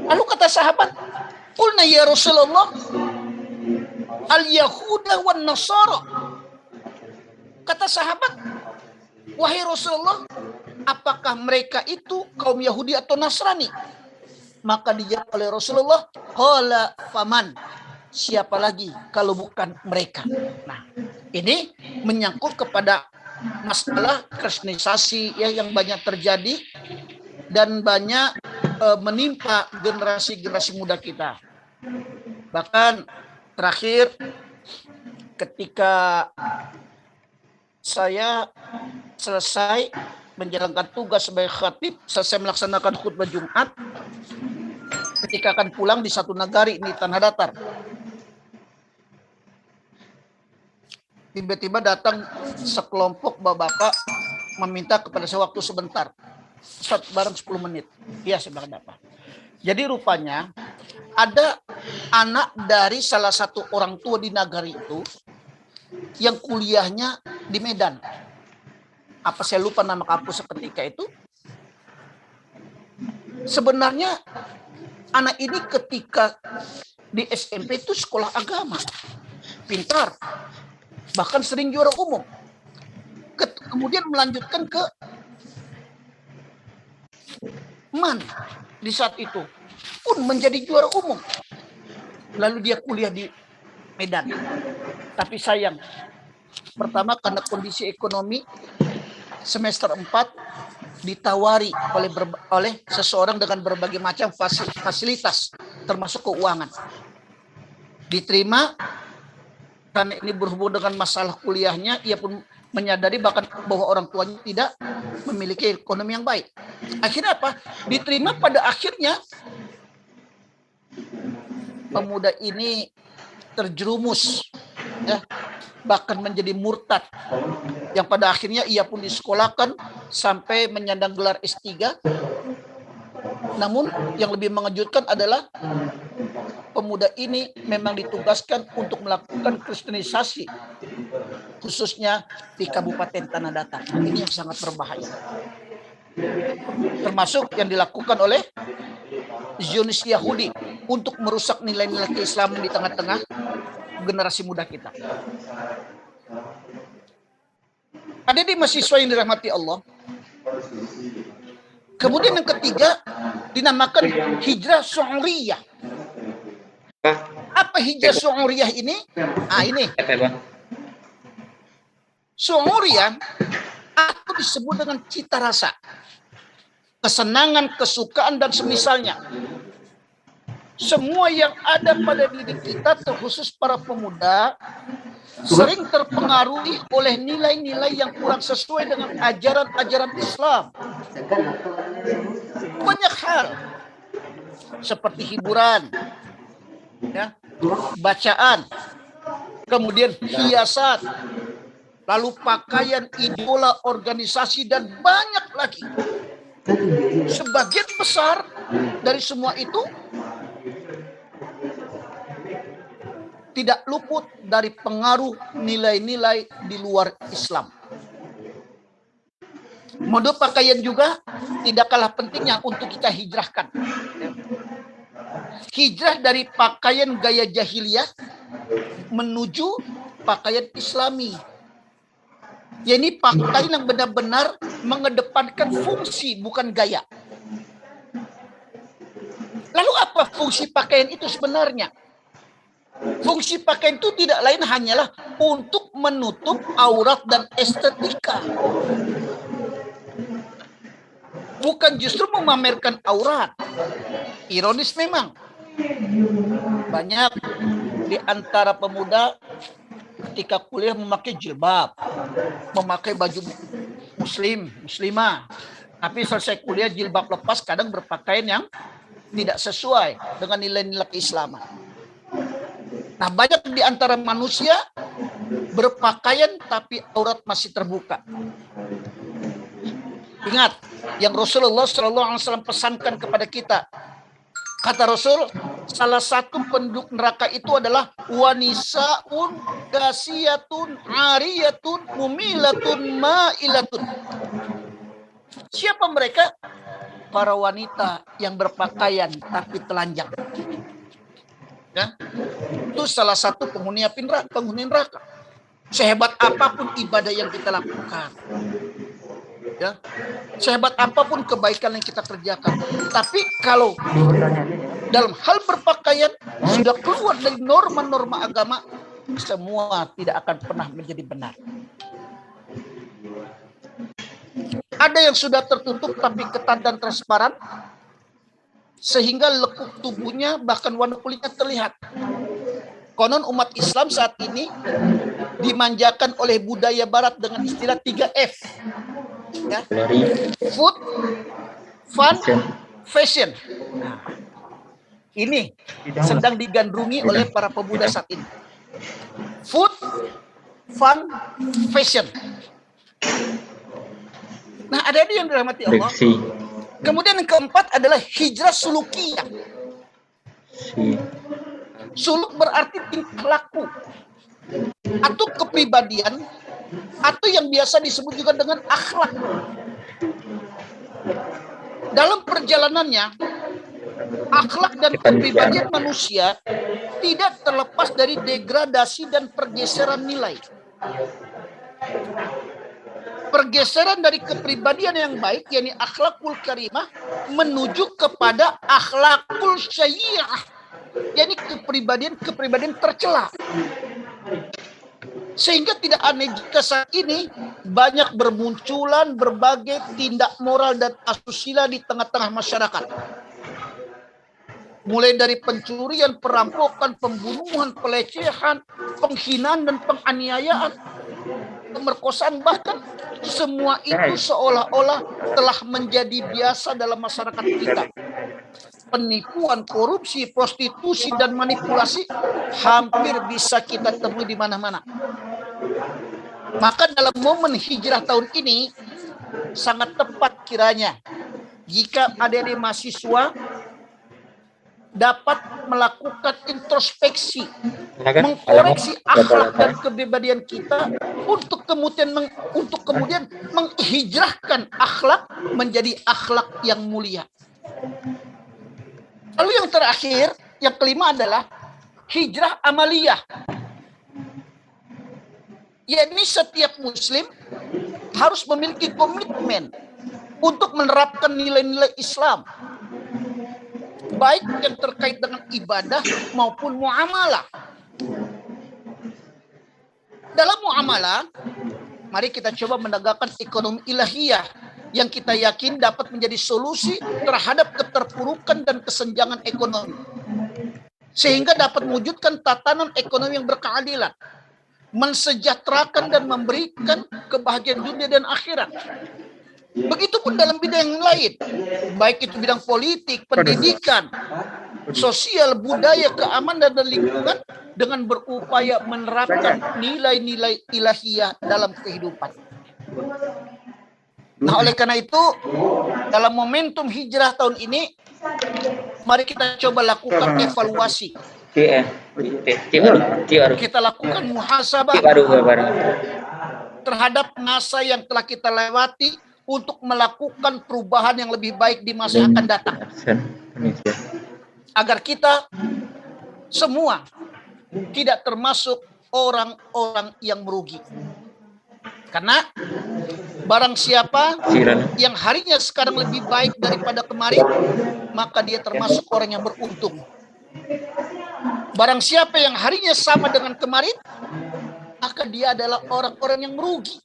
Lalu kata sahabat, qulna ya Rasulullah, al-yahuda wan nasara. Kata sahabat, wahai Rasulullah, apakah mereka itu kaum Yahudi atau Nasrani? Maka dijawab oleh Rasulullah, qala faman, siapa lagi kalau bukan mereka. Nah, ini menyangkut kepada masalah kristenisasi ya, yang banyak terjadi dan banyak menimpa generasi-generasi muda kita. Bahkan terakhir ketika saya selesai menjalankan tugas sebagai khatib, selesai melaksanakan khutbah Jumat, ketika akan pulang di satu nagari di Tanah Datar, tiba-tiba datang sekelompok bapak-bapak meminta kepada saya waktu sebentar, Ustaz, bareng 10 menit. Iya, saya bilang apa. Jadi rupanya ada anak dari salah satu orang tua di nagari itu yang kuliahnya di Medan. Apa saya lupa nama kampus seketika itu. Sebenarnya anak ini ketika di SMP itu sekolah agama, pintar, bahkan sering juara umum. Kemudian melanjutkan ke MAN di saat itu pun menjadi juara umum. Lalu dia kuliah di Medan. Tapi sayang, pertama karena kondisi ekonomi semester 4 ditawari oleh seseorang dengan berbagai macam fasilitas termasuk keuangan. Diterima karena ini berhubung dengan masalah kuliahnya, ia pun menyadari bahkan bahwa orang tuanya tidak memiliki ekonomi yang baik. Akhirnya apa? Diterima, pada akhirnya pemuda ini terjerumus, ya, bahkan menjadi murtad, yang pada akhirnya ia pun disekolahkan sampai menyandang gelar S3. Namun yang lebih mengejutkan adalah pemuda ini memang ditugaskan untuk melakukan kristenisasi, khususnya di Kabupaten Tanah Datar. Ini yang sangat berbahaya. Termasuk yang dilakukan oleh Zionis Yahudi untuk merusak nilai-nilai keislaman di tengah-tengah generasi muda kita. Ada di mahasiswa yang dirahmati Allah. Kemudian yang ketiga dinamakan hijrah syu'uriyah. Apa hijrah syu'uriyah ini? Ini. Syu'uriyah atau disebut dengan cita rasa, kesenangan, kesukaan, dan semisalnya. Semua yang ada pada diri kita, terkhusus para pemuda, sering terpengaruhi oleh nilai-nilai yang kurang sesuai dengan ajaran-ajaran Islam. Banyak hal, seperti hiburan, ya, bacaan, kemudian hiasan, lalu pakaian, idola, organisasi, dan banyak lagi. Sebagian besar dari semua itu tidak luput dari pengaruh nilai-nilai di luar Islam. Mode pakaian juga tidak kalah pentingnya untuk kita hijrahkan. Hijrah dari pakaian gaya jahiliyah menuju pakaian Islami. Ya, ini pakaian yang benar-benar mengedepankan fungsi, bukan gaya. Lalu apa fungsi pakaian itu sebenarnya? Fungsi pakaian itu tidak lain hanyalah untuk menutup aurat dan estetika. Bukan justru memamerkan aurat. Ironis memang. Banyak di antara pemuda ketika kuliah memakai jilbab, memakai baju muslimah. Tapi selesai kuliah jilbab lepas, kadang berpakaian yang tidak sesuai dengan nilai-nilai keislaman. Nah, banyak di antara manusia berpakaian tapi aurat masih terbuka. Ingat yang Rasulullah SAW pesankan kepada kita. Kata Rasul, salah satu penduduk neraka itu adalah wanisaun kasiyatun ariyatun mumilatun ma'ilatun. Siapa mereka? Para wanita yang berpakaian tapi telanjang. Ya, itu salah satu penghuni neraka. Sehebat apapun ibadah yang kita lakukan, ya, sehebat apapun kebaikan yang kita kerjakan, tapi kalau dalam hal berpakaian sudah keluar dari norma-norma agama, semua tidak akan pernah menjadi benar. Ada yang sudah tertutup tapi ketat dan transparan, sehingga lekuk tubuhnya bahkan warna kulitnya terlihat. Konon umat Islam saat ini dimanjakan oleh budaya barat dengan istilah 3F. Ya. Food, fun, fashion. Nah, ini sedang digandrungi oleh para pemuda saat ini. Food, fun, fashion. Nah, ada yang dirahmati Allah. Kemudian yang keempat adalah hijrah sulukiyah. Suluk berarti tingkah laku. atau kepribadian, atau yang biasa disebut juga dengan akhlak. Dalam perjalanannya, akhlak dan kepribadian manusia tidak terlepas dari degradasi dan pergeseran nilai. Pergeseran dari kepribadian yang baik, yakni akhlakul karimah, menuju kepada akhlakul syayi'ah, yakni kepribadian tercela. Sehingga tidak aneh jika saat ini banyak bermunculan berbagai tindak moral dan asusila di tengah-tengah masyarakat. Mulai dari pencurian, perampokan, pembunuhan, pelecehan, penghinaan dan penganiayaan, pemerkosaan, bahkan semua itu seolah-olah telah menjadi biasa dalam masyarakat kita. Penipuan, korupsi, prostitusi, dan manipulasi hampir bisa kita temui di mana-mana. Maka dalam momen hijrah tahun ini sangat tepat kiranya jika adik-adik mahasiswa dapat melakukan introspeksi, mengkoreksi akhlak dan kepribadian kita untuk kemudian menghijrahkan akhlak menjadi akhlak yang mulia. Lalu yang terakhir, yang kelima adalah hijrah amaliyah. Yakni setiap muslim harus memiliki komitmen untuk menerapkan nilai-nilai Islam, baik yang terkait dengan ibadah maupun muamalah. Dalam muamalah, mari kita coba menegakkan ekonomi ilahiyah yang kita yakin dapat menjadi solusi terhadap keterpurukan dan kesenjangan ekonomi, sehingga dapat mewujudkan tatanan ekonomi yang berkeadilan, mensejahterakan dan memberikan kebahagiaan dunia dan akhirat. Begitupun dalam bidang yang lain, baik itu bidang politik, pendidikan, sosial, budaya, keamanan dan lingkungan, dengan berupaya menerapkan nilai-nilai ilahiyah dalam kehidupan. Nah, oleh karena itu, dalam momentum hijrah tahun ini, mari kita coba lakukan evaluasi. Kita lakukan muhasabah terhadap masa yang telah kita lewati untuk melakukan perubahan yang lebih baik di masa yang akan datang. Agar kita semua tidak termasuk orang-orang yang merugi. Karena barang siapa yang harinya sekarang lebih baik daripada kemarin, maka dia termasuk orang yang beruntung. Barang siapa yang harinya sama dengan kemarin, maka dia adalah orang-orang yang merugi.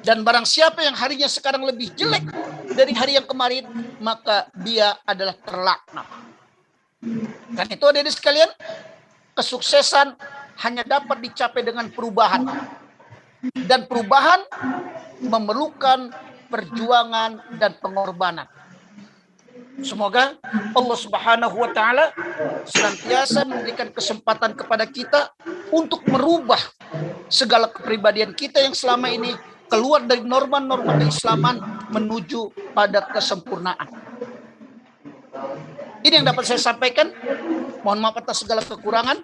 Dan barang siapa yang harinya sekarang lebih jelek dari hari yang kemarin, maka dia adalah terlaknat. Dan itu adik-adik sekalian, kesuksesan hanya dapat dicapai dengan perubahan. Dan perubahan memerlukan perjuangan dan pengorbanan. Semoga Allah Subhanahu wa Ta'ala senantiasa memberikan kesempatan kepada kita untuk merubah segala kepribadian kita yang selama ini keluar dari norma-norma keislaman menuju pada kesempurnaan. Ini yang dapat saya sampaikan. Mohon maaf atas segala kekurangan.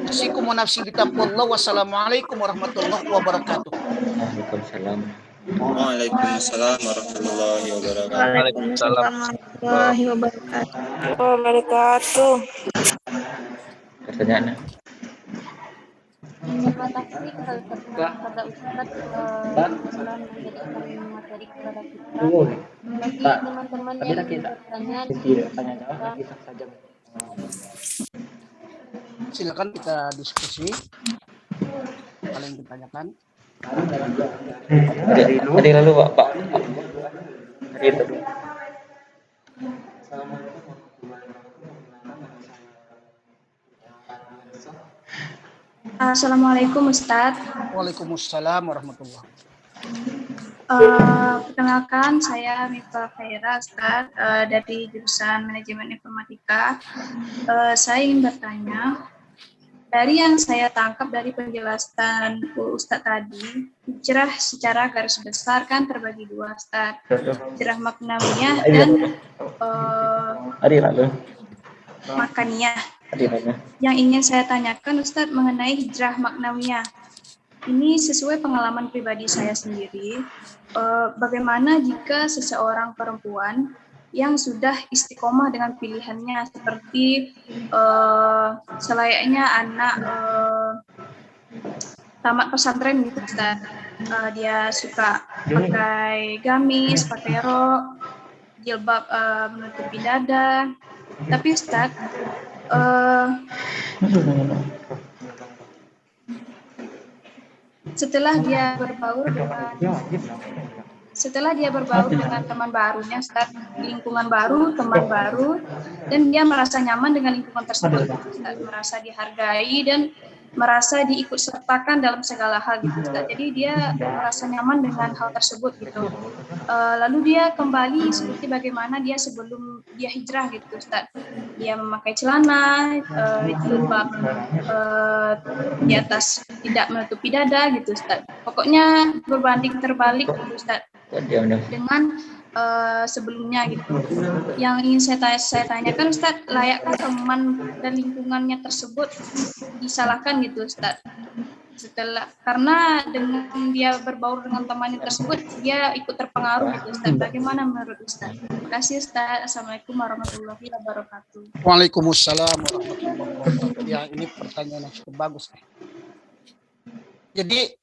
Asikum wa nafsi bitaqwallah. Wassalamualaikum warahmatullahi wabarakatuh. Waalaikumsalam. Waalaikumsalam warahmatullahi wabarakatuh. Waalaikumsalam warahmatullahi wabarakatuh. Pertanyaan. Terima kasih kepada Ustadz telah menjadikan materi kepada kita. Bagi teman-teman yang ingin bertanya, Silakan kita diskusi. Hal yang ditanyakan. Tadi lalu Pak. Itu. Assalamualaikum Ustadz. Waalaikumsalam warahmatullahi Perkenalkan, saya Miftah Khaira Ustadz, dari jurusan Manajemen Informatika. Saya ingin bertanya, dari yang saya tangkap dari penjelasan Ustadz tadi, hijrah secara garis besar kan terbagi dua, Ustadz. Hijrah maknawiyah dan makaniyah. Yang ingin saya tanyakan Ustadz mengenai hijrah maknawiyah. Ini sesuai pengalaman pribadi saya sendiri. Bagaimana jika seseorang perempuan yang sudah istiqomah dengan pilihannya, seperti selayaknya anak tamat pesantren gitu Ustaz. Dia suka pakai gamis, pakai rok, jilbab menutupi dada. Tapi Ustaz, setelah dia berbaur dengan teman barunya, Ustaz, lingkungan baru, teman baru, dan dia merasa nyaman dengan lingkungan tersebut, Ustaz, merasa dihargai dan merasa diikut sertakan dalam segala hal gitu, Ustaz. Jadi dia merasa nyaman dengan hal tersebut gitu. Lalu dia kembali seperti bagaimana dia sebelum dia hijrah gitu, Ustaz. Dia memakai celana, jilbab di atas tidak menutupi dada gitu, Ustaz. Pokoknya berbanding terbalik gitu, Ustaz, dengan sebelumnya gitu. Yang ingin saya tanyakan Ustaz, layakkah teman dan lingkungannya tersebut disalahkan gitu Ustaz? Karena dengan dia berbaur dengan temannya tersebut, dia ikut terpengaruh gitu Ustaz. Bagaimana menurut Ustaz? Terima kasih Ustaz. Assalamualaikum warahmatullahi wabarakatuh. Waalaikumsalam warahmatullahi wabarakatuh. Ya, ini pertanyaan yang cukup bagus. Jadi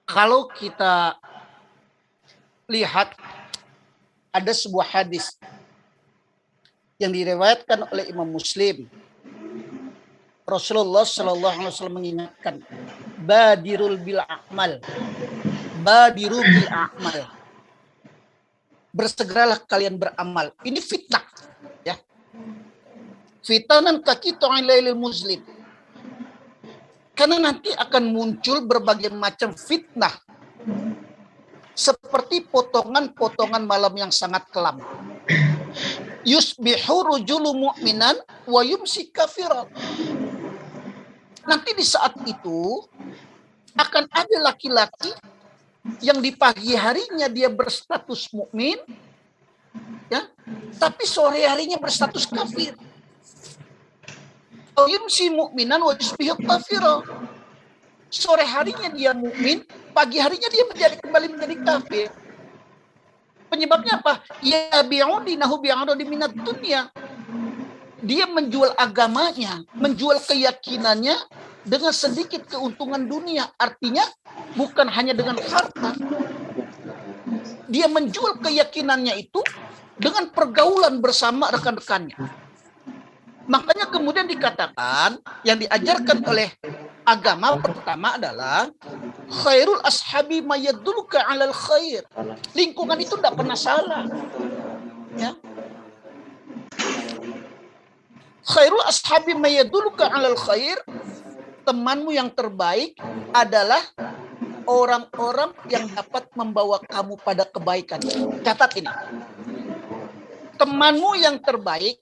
kalau kita lihat ada sebuah hadis yang diriwayatkan oleh Imam Muslim. Rasulullah Shallallahu Alaihi Wasallam mengingatkan, badirul bil a'mal, badiru bil a'mal. Bersegeralah kalian beramal. Ini fitnah, ya. Fitanan kaki to'alailil muslim. Karena nanti akan muncul berbagai macam fitnah. Seperti potongan-potongan malam yang sangat kelam. Yusbihu rujulu mu'minan wa yumsi kafiran. Nanti di saat itu akan ada laki-laki yang di pagi harinya dia berstatus mukmin, ya, tapi sore harinya berstatus kafir. Wa yumsi mu'minan wa yusbihu kafiran. Sore harinya dia mukmin, pagi harinya dia kembali menjadi kafir. Penyebabnya apa? Ya bi'udinahu bi'aradi minad dunya. Dia menjual agamanya, menjual keyakinannya dengan sedikit keuntungan dunia. Artinya bukan hanya dengan harta. Dia menjual keyakinannya itu dengan pergaulan bersama rekan-rekannya. Makanya kemudian dikatakan yang diajarkan oleh agama pertama adalah khairul ashabi mayaduluka alal khair. Lingkungan itu tidak pernah salah. Ya. Khairul ashabi mayaduluka alal khair. Temanmu yang terbaik adalah orang-orang yang dapat membawa kamu pada kebaikan. Catat ini. Temanmu yang terbaik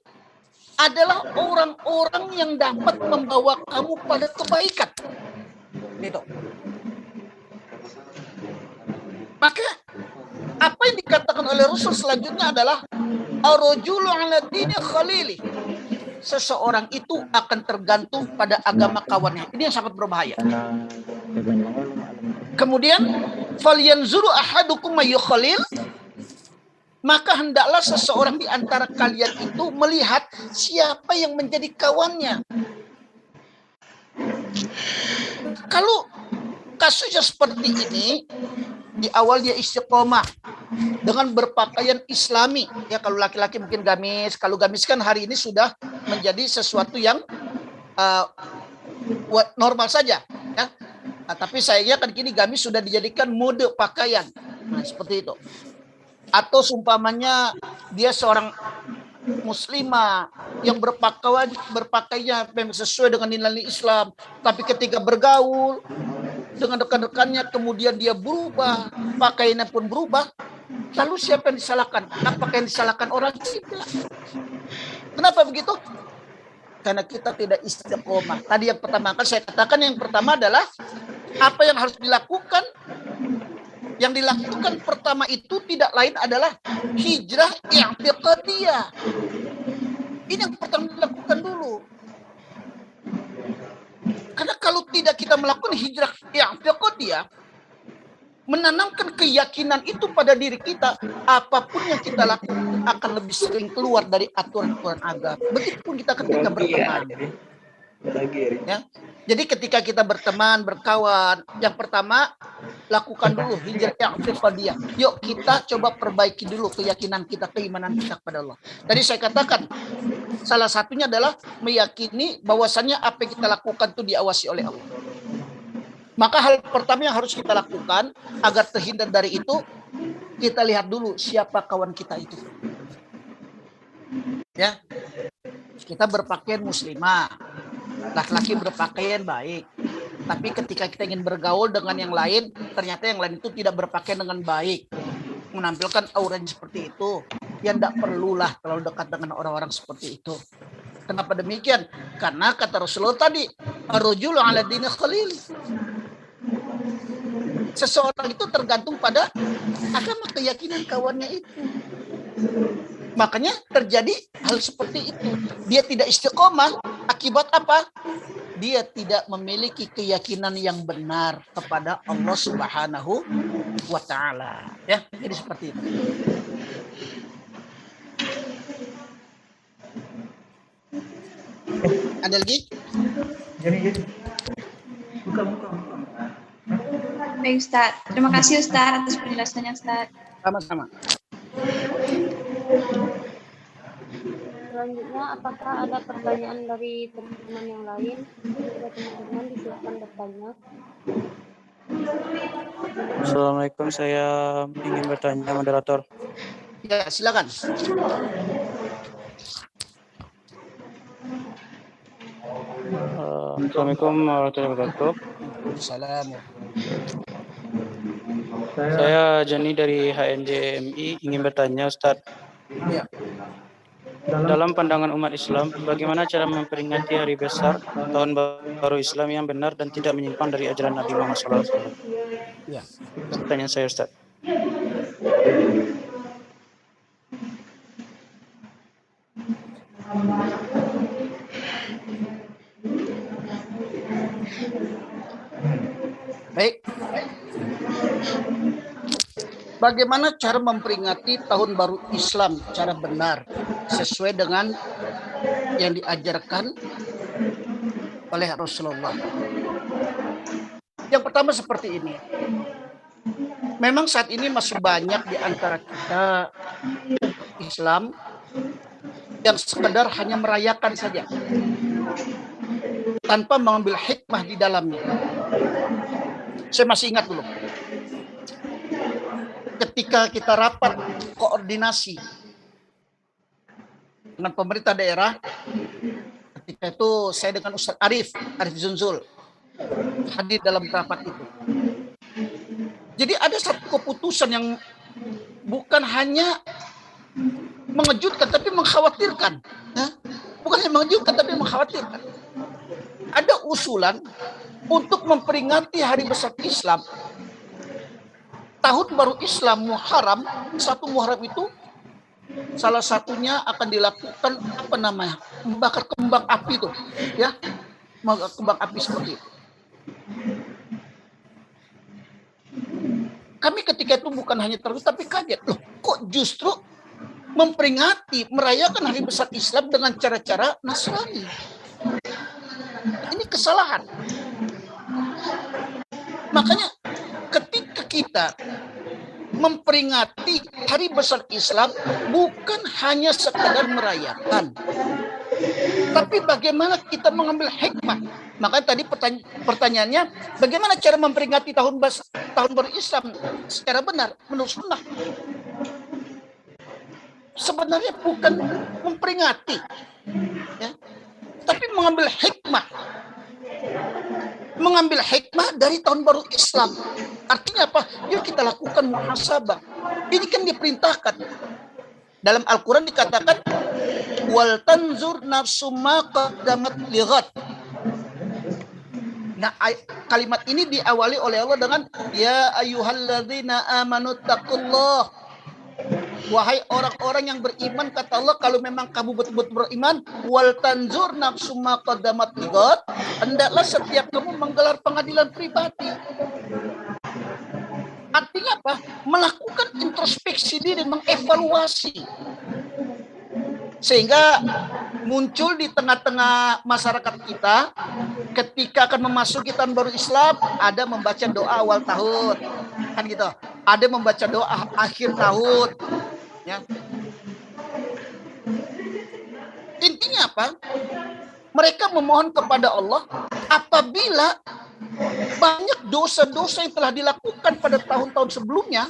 adalah orang-orang yang dapat membawa kamu pada kebaikan. Gitu. Maka apa yang dikatakan oleh Rasul selanjutnya adalah ar-rajulu 'ala dini khalili. Seseorang itu akan tergantung pada agama kawannya. Ini yang sangat berbahaya. Kemudian falyanzuru ahadukum mayyukhalil. Maka hendaklah seseorang di antara kalian itu melihat siapa yang menjadi kawannya. Kalau kasusnya seperti ini, di awal dia istiqomah dengan berpakaian islami. Ya, kalau laki-laki mungkin gamis. Kalau gamis kan hari ini sudah menjadi sesuatu yang normal saja. Ya. Nah, tapi sayangnya kan kini gamis sudah dijadikan mode pakaian. Nah, seperti itu. Atau seumpamanya dia seorang muslimah yang berpakaian sesuai dengan nilai Islam, tapi ketika bergaul dengan rekan-rekannya kemudian dia berubah, pakaiannya pun berubah, lalu siapa yang disalahkan? Apakah yang disalahkan orang kita? Kenapa begitu? Karena kita tidak istiqomah. Tadi yang pertama kan saya katakan, yang pertama adalah apa yang harus dilakukan. Yang dilakukan pertama itu tidak lain adalah hijrah i'tiqadiyah. Ini yang pertama dilakukan. lakukan dulu. Karena kalau tidak kita melakukan hijrah i'tiqadiyah, menanamkan keyakinan itu pada diri kita, apapun yang kita lakukan akan lebih sering keluar dari aturan-aturan agama. Begitupun kita ketika berteman. Ya. Jadi ketika kita berteman, berkawan, yang pertama lakukan dulu hijrah i'tiqadiyah. Yuk kita coba perbaiki dulu keyakinan kita, keimanan kita kepada Allah. Tadi saya katakan salah satunya adalah meyakini bahwasannya apa yang kita lakukan itu diawasi oleh Allah. Maka hal pertama yang harus kita lakukan agar terhindar dari itu, kita lihat dulu siapa kawan kita itu. Ya. Kita berpakaian muslimah, laki-laki berpakaian baik. Tapi ketika kita ingin bergaul dengan yang lain, ternyata yang lain itu tidak berpakaian dengan baik, menampilkan auranya seperti itu. Ya tidak perlulah terlalu dekat dengan orang-orang seperti itu. Kenapa demikian? Karena kata Rasulullah tadi, ar-rajulu 'ala dini khalil. Seseorang itu tergantung pada agama keyakinan kawannya itu. Makanya terjadi hal seperti itu. Dia tidak istiqomah. Akibat apa? Dia tidak memiliki keyakinan yang benar kepada Allah Subhanahu wa Ta'ala. Ya, jadi seperti itu. Ada lagi? Baik Ustaz, terima kasih Ustaz atas penjelasannya Ustaz. Sama-sama. Selanjutnya, apakah ada pertanyaan dari teman-teman yang lain? Jika teman-teman disilakan bertanya. Assalamualaikum, saya ingin bertanya, moderator. Ya, silakan. Assalamualaikum warahmatullahi wabarakatuh. Salam. Saya Jani dari HNJMI ingin bertanya, Ustadz. Ya. Dalam pandangan umat Islam, bagaimana cara memperingati hari besar tahun baru Islam yang benar dan tidak menyimpang dari ajaran Nabi Muhammad SAW? Ya. Pertanyaan saya, Ustadz. Baik. Bagaimana cara memperingati tahun baru Islam secara benar sesuai dengan yang diajarkan oleh Rasulullah? Yang pertama seperti ini. Memang saat ini masih banyak di antara kita Islam yang sekedar hanya merayakan saja tanpa mengambil hikmah di dalamnya. Saya masih ingat dulu ketika kita rapat koordinasi dengan pemerintah daerah, ketika itu saya dengan Ustadz Arif Zunzul hadir dalam rapat itu. Jadi ada satu keputusan yang bukan hanya mengejutkan tapi mengkhawatirkan. Bukan hanya mengejutkan tapi mengkhawatirkan. Ada usulan untuk memperingati hari besar Islam. Tahun baru Islam Muharram, 1 Muharram itu salah satunya akan dilakukan membakar kembang api itu, ya, kembang api seperti itu. Kami ketika itu bukan hanya terkejut tapi kaget, loh, kok justru memperingati, merayakan hari besar Islam dengan cara-cara Nasrani. Ini kesalahan. Makanya ketika kita memperingati hari besar Islam bukan hanya sekedar merayakan, tapi bagaimana kita mengambil hikmah. Makanya tadi pertanyaannya, bagaimana cara memperingati tahun baru Islam secara benar menurut sunnah? Sebenarnya bukan memperingati, ya, tapi mengambil hikmah. Mengambil hikmah dari tahun baru Islam. Artinya apa? Yuk kita lakukan muhasabah. Ini kan diperintahkan. Dalam Al-Quran dikatakan, wal tanzur nafsum ma qaddamat lighad. Nah, kalimat ini diawali oleh Allah dengan ya ayyuhalladzina amanu taqullah Wahai orang-orang yang beriman, kata Allah, kalau memang kamu betul-betul beriman, wal tanzur nafsu ma qaddamat ligat, hendaklah setiap kamu menggelar pengadilan pribadi. Artinya apa? Melakukan introspeksi diri, mengevaluasi. Sehingga muncul di tengah-tengah masyarakat kita, ketika akan memasuki tahun baru Islam, ada membaca doa awal tahun, kan gitu. Ada membaca doa akhir tahun, ya. Intinya apa? Mereka memohon kepada Allah apabila banyak dosa-dosa yang telah dilakukan pada tahun-tahun sebelumnya,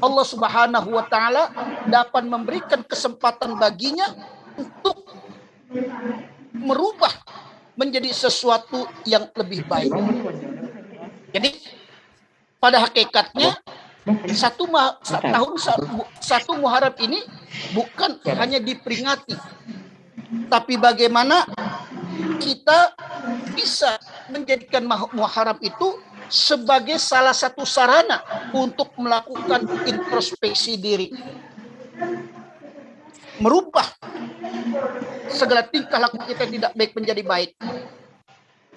Allah Subhanahu wa Ta'ala dapat memberikan kesempatan baginya untuk merubah menjadi sesuatu yang lebih baik. Jadi pada hakikatnya satu Muharram ini bukan hanya diperingati, tapi bagaimana kita bisa menjadikan Muharram itu sebagai salah satu sarana untuk melakukan introspeksi diri, merubah segala tingkah laku kita yang tidak baik menjadi baik,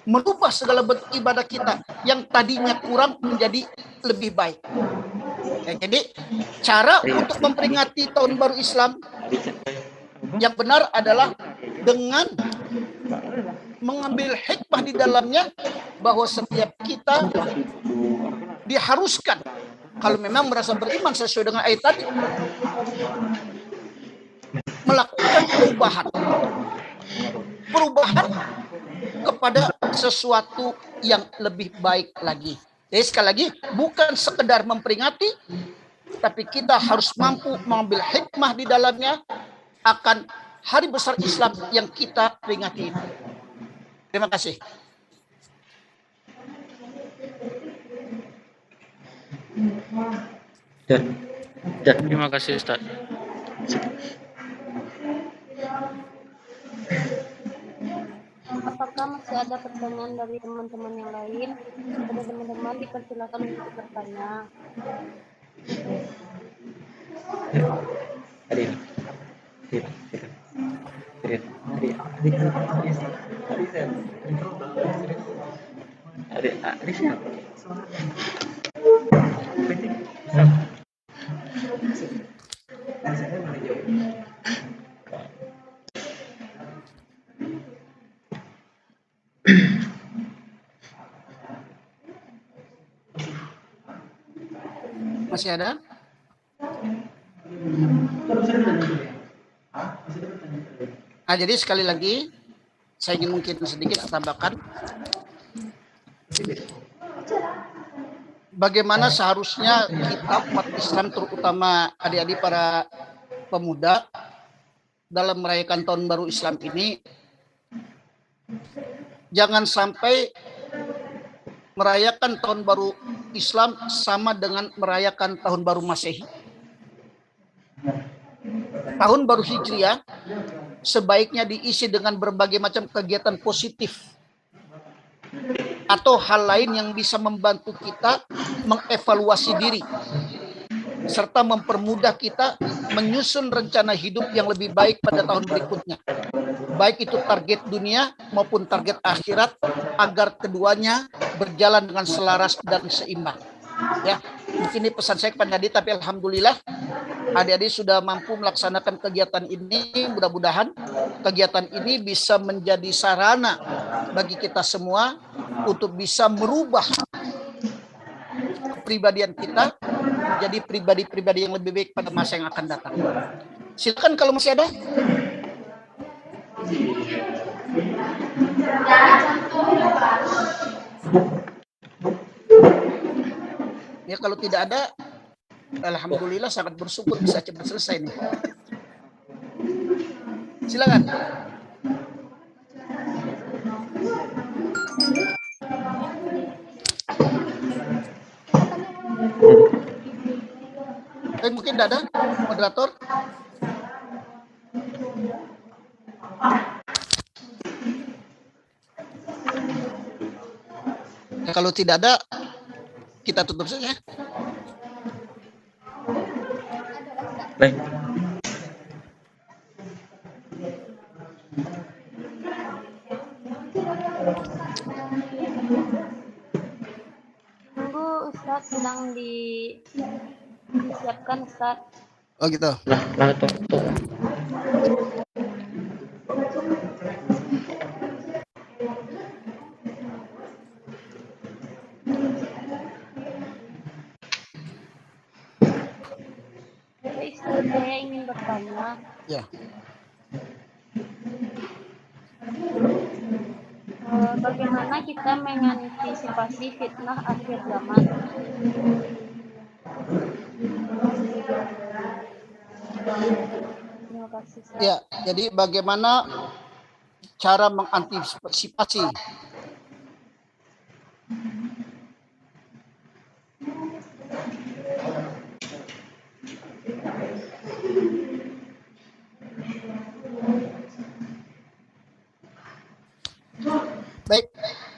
merubah segala bentuk ibadah kita yang tadinya kurang menjadi lebih baik. Ya, jadi cara untuk memperingati tahun baru Islam yang benar adalah dengan mengambil hikmah di dalamnya, bahwa setiap kita diharuskan, kalau memang merasa beriman sesuai dengan ayat tadi, melakukan perubahan kepada sesuatu yang lebih baik lagi. Jadi sekali lagi, bukan sekedar memperingati, tapi kita harus mampu mengambil hikmah di dalamnya akan hari besar Islam yang kita peringati. Terima kasih. Terima kasih, Ustaz. Apakah masih ada pertanyaan dari teman-teman yang lain? Pada teman-teman dipersilakan untuk bertanya. Masih ada? Jadi sekali lagi saya ingin mungkin sedikit tambahkan bagaimana seharusnya kita umat Islam, terutama adik-adik para pemuda, dalam merayakan tahun baru Islam ini jangan sampai merayakan tahun baru Islam sama dengan merayakan tahun baru Masehi. Tahun baru Hijriah sebaiknya diisi dengan berbagai macam kegiatan positif atau hal lain yang bisa membantu kita mengevaluasi diri serta mempermudah kita menyusun rencana hidup yang lebih baik pada tahun berikutnya, baik itu target dunia maupun target akhirat, agar keduanya berjalan dengan selaras dan seimbang. Ya, mungkin ini pesan saya kepada adik, tapi alhamdulillah adik-adik sudah mampu melaksanakan kegiatan ini. Mudah-mudahan kegiatan ini bisa menjadi sarana bagi kita semua untuk bisa merubah kepribadian kita menjadi pribadi-pribadi yang lebih baik pada masa yang akan datang. Silakan kalau masih ada. Ya, kalau tidak ada, alhamdulillah sangat bersyukur bisa cepat selesai nih. Silakan. Mungkin tidak ada moderator. Ya, kalau tidak ada, kita tutup saja. Baik. Tunggu Ustaz, sedang disiapkan Ustaz. Oh gitu. Nah, tuh. Ya Ustaz, saya ingin bertanya. Ya. Bagaimana kita mengantisipasi fitnah akhir zaman? Terima kasih Ustaz. Ya, jadi bagaimana cara mengantisipasi? Baik,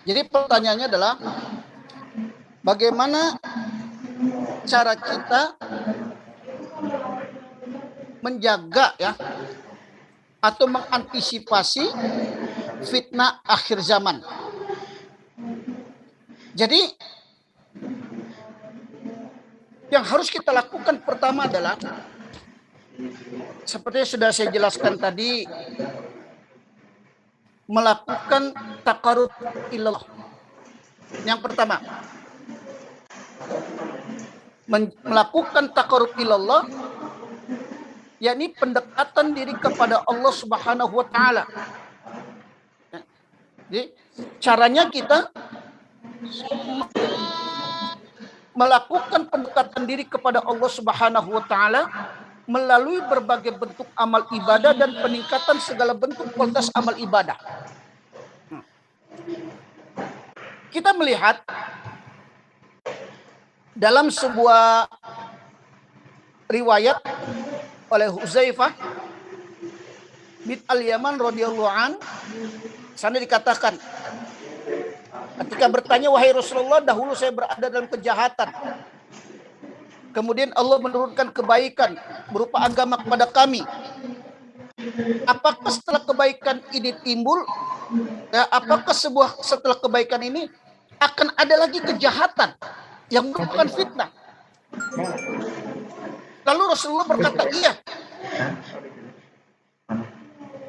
jadi pertanyaannya adalah bagaimana cara kita menjaga ya atau mengantisipasi fitnah akhir zaman. Jadi yang harus kita lakukan pertama adalah seperti yang sudah saya jelaskan tadi, melakukan taqarrub ilallah. Yang pertama, melakukan taqarrub ilallah, yakni pendekatan diri kepada Allah Subhanahu wa taala. Jadi caranya kita melakukan pendekatan diri kepada Allah Subhanahu wa taala melalui berbagai bentuk amal ibadah dan peningkatan segala bentuk kualitas amal ibadah. Kita melihat dalam sebuah riwayat oleh Huzaifah bin Al-Yaman radhiyallahu an, sana dikatakan, ketika bertanya, wahai Rasulullah, dahulu saya berada dalam kejahatan. Kemudian Allah menurunkan kebaikan berupa agama kepada kami. Apakah setelah kebaikan ini timbul, apakah setelah kebaikan ini akan ada lagi kejahatan yang merupakan fitnah? Lalu Rasulullah berkata, iya.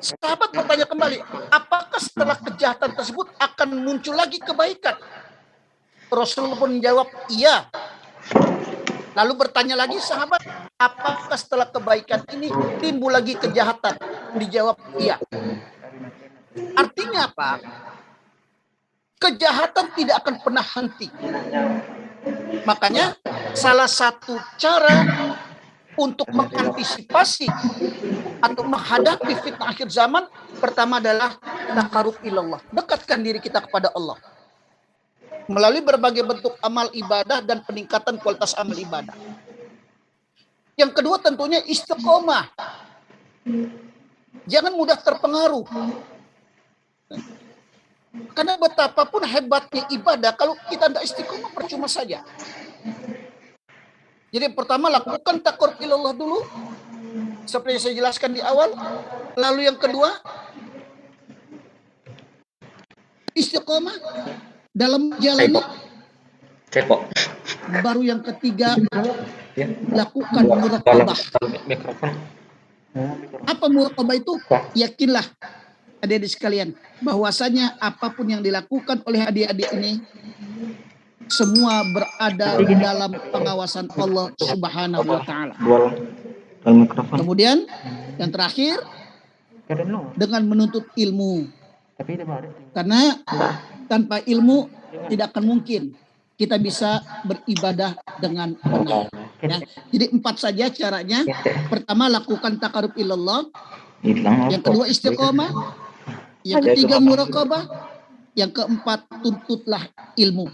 Sahabat bertanya kembali, apakah setelah kejahatan tersebut akan muncul lagi kebaikan? Rasulullah pun menjawab, iya. Lalu bertanya lagi sahabat, apakah setelah kebaikan ini timbul lagi kejahatan? Dijawab, iya. Artinya apa? Kejahatan tidak akan pernah henti. Makanya salah satu cara untuk mengantisipasi atau menghadapi fitnah akhir zaman pertama adalah taqarrub ilallah, dekatkan diri kita kepada Allah melalui berbagai bentuk amal ibadah dan peningkatan kualitas amal ibadah. Yang kedua tentunya istiqomah, jangan mudah terpengaruh, karena betapapun hebatnya ibadah, kalau kita tidak istiqomah percuma saja. Jadi pertama lakukan taqarrub ilallah dulu, seperti yang saya jelaskan di awal. Lalu yang kedua, istiqomah dalam jalannya. Baru yang ketiga, lakukan muraqabah. Apa muraqabah itu? Yakinlah adik-adik sekalian, bahwasanya apapun yang dilakukan oleh adik-adik ini semua berada dalam pengawasan Allah Subhanahu wa taala. Kemudian yang terakhir, dengan menuntut ilmu. Karena tanpa ilmu tidak akan mungkin kita bisa beribadah dengan benar. Ya. Jadi 4 saja caranya. Pertama, lakukan taqarrub ilallah. Yang kedua, istiqomah. Yang ketiga, muraqabah. Yang keempat, tuntutlah ilmu.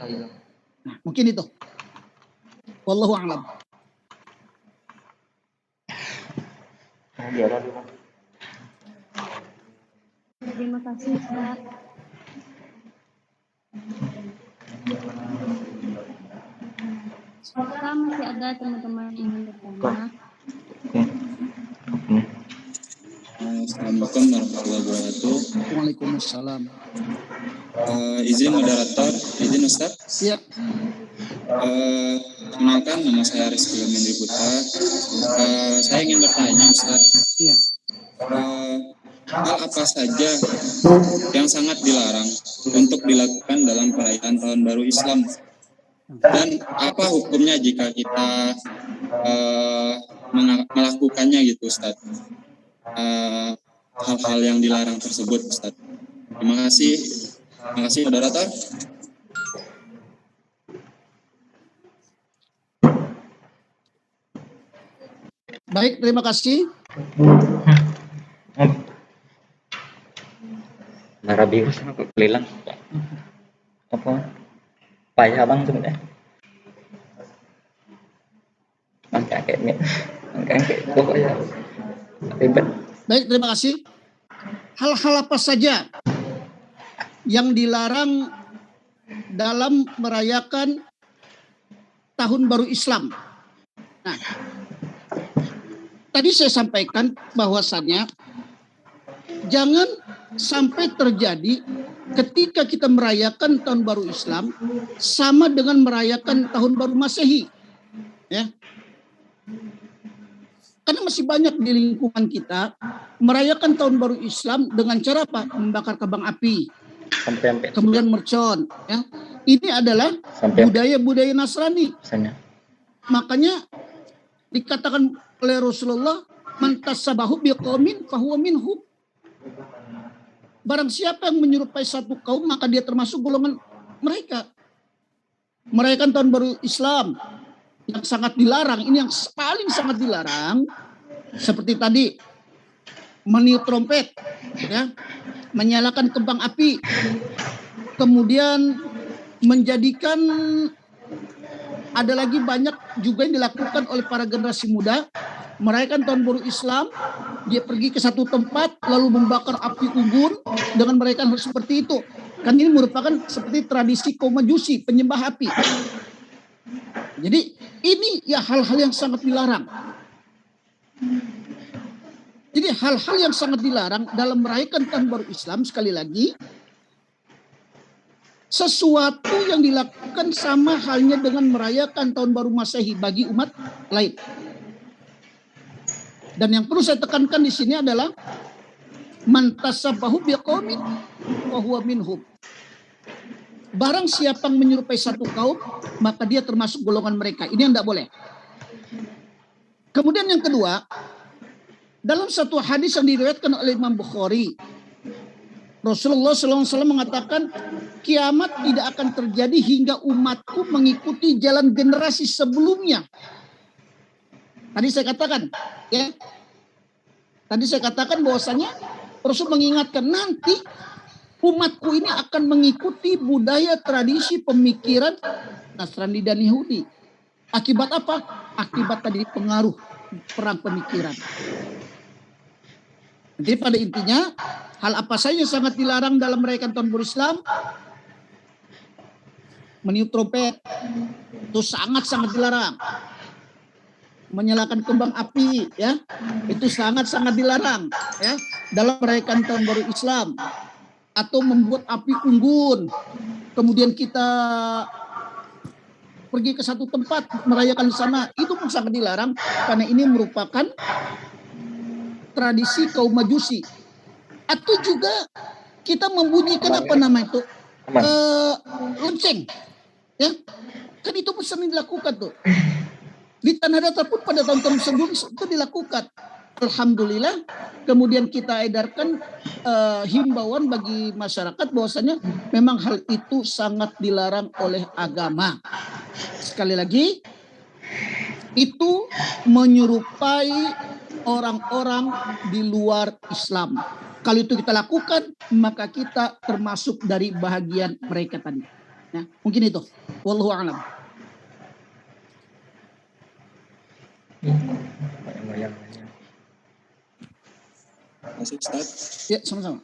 Nah, mungkin itu. Wallahu a'lam. Terima kasih Ustaz. Apakah masih ada teman-teman yang ingin bertanya? Assalamualaikum warahmatullahi wabarakatuh. Waalaikumsalam. Izin moderator, izin Ustaz. Siap. Kenalkan, nama saya Rizky Mendri Putra. Saya ingin bertanya Ustaz. Iya. Hal apa saja yang sangat dilarang untuk dilakukan dalam perayaan Tahun Baru Islam? Dan apa hukumnya jika kita melakukannya gitu Ustaz? Hal-hal yang dilarang tersebut Ustaz. Terima kasih moderator. Baik, terima kasih. Darah biru sama kelilang. Apa? Payah bang sebenarnya. Angkat kayak pokoknya ribet. Baik, terima kasih. Hal-hal apa saja yang dilarang dalam merayakan Tahun Baru Islam? Nah, tadi saya sampaikan bahwasannya jangan sampai terjadi ketika kita merayakan Tahun Baru Islam sama dengan merayakan Tahun Baru Masehi. Ya. Karena masih banyak di lingkungan kita merayakan Tahun Baru Islam dengan cara apa? Membakar kembang api, kemudian mercon. Ya. Ini adalah budaya-budaya Nasrani. Makanya dikatakan oleh Rasulullah, man tasabbahu biqaumin fahuwa minhum. Barang siapa yang menyerupai satu kaum maka dia termasuk golongan mereka. Merayakan Tahun Baru Islam yang sangat dilarang, ini yang paling sangat dilarang, seperti tadi meniup trompet, ya, menyalakan kembang api, kemudian menjadikan, ada lagi banyak juga yang dilakukan oleh para generasi muda, merayakan Tahun Baru Islam, dia pergi ke satu tempat lalu membakar api unggun dengan merayakan hal seperti itu. Kan ini merupakan seperti tradisi kaum Majusi, penyembah api. Jadi ini ya hal-hal yang sangat dilarang. Jadi hal-hal yang sangat dilarang dalam merayakan Tahun Baru Islam, sekali lagi, sesuatu yang dilakukan sama halnya dengan merayakan Tahun Baru Masehi bagi umat lain. Dan yang perlu saya tekankan di sini adalah man tasabbahu biqaumin wa huwa minhum. Barang siapa yang menyerupai satu kaum, maka dia termasuk golongan mereka. Ini yang tidak boleh. Kemudian yang kedua, dalam satu hadis yang diriwayatkan oleh Imam Bukhari, Rasulullah SAW mengatakan, kiamat tidak akan terjadi hingga umatku mengikuti jalan generasi sebelumnya. Tadi saya katakan, ya. Tadi saya katakan bahwasanya Rasul mengingatkan nanti umatku ini akan mengikuti budaya, tradisi, pemikiran Nasrani dan Yahudi. Akibat apa? Akibat tadi pengaruh perang pemikiran. Jadi pada intinya, hal apa saja yang sangat dilarang dalam merayakan Tahun Baru Islam? Meniup trompet, itu sangat-sangat dilarang. Menyalakan kembang api, ya, itu sangat-sangat dilarang, ya, dalam merayakan Tahun Baru Islam. Atau membuat api unggun, kemudian kita pergi ke satu tempat merayakan di sana, itu pun sangat dilarang karena ini merupakan tradisi kaum Majusi. Atau juga kita membunyikan apa namanya itu lonceng, ya, kan itu pun sering dilakukan tuh di tanah datar pun pada tahun-tahun sebelum itu dilakukan. Alhamdulillah, kemudian kita edarkan himbauan bagi masyarakat bahwasanya memang hal itu sangat dilarang oleh agama. Sekali lagi, itu menyerupai orang-orang di luar Islam. Kalau itu kita lakukan, maka kita termasuk dari bahagian mereka tadi. Ya, mungkin itu. Wallahu a'lam. Masih Ustaz? Ya, sama-sama.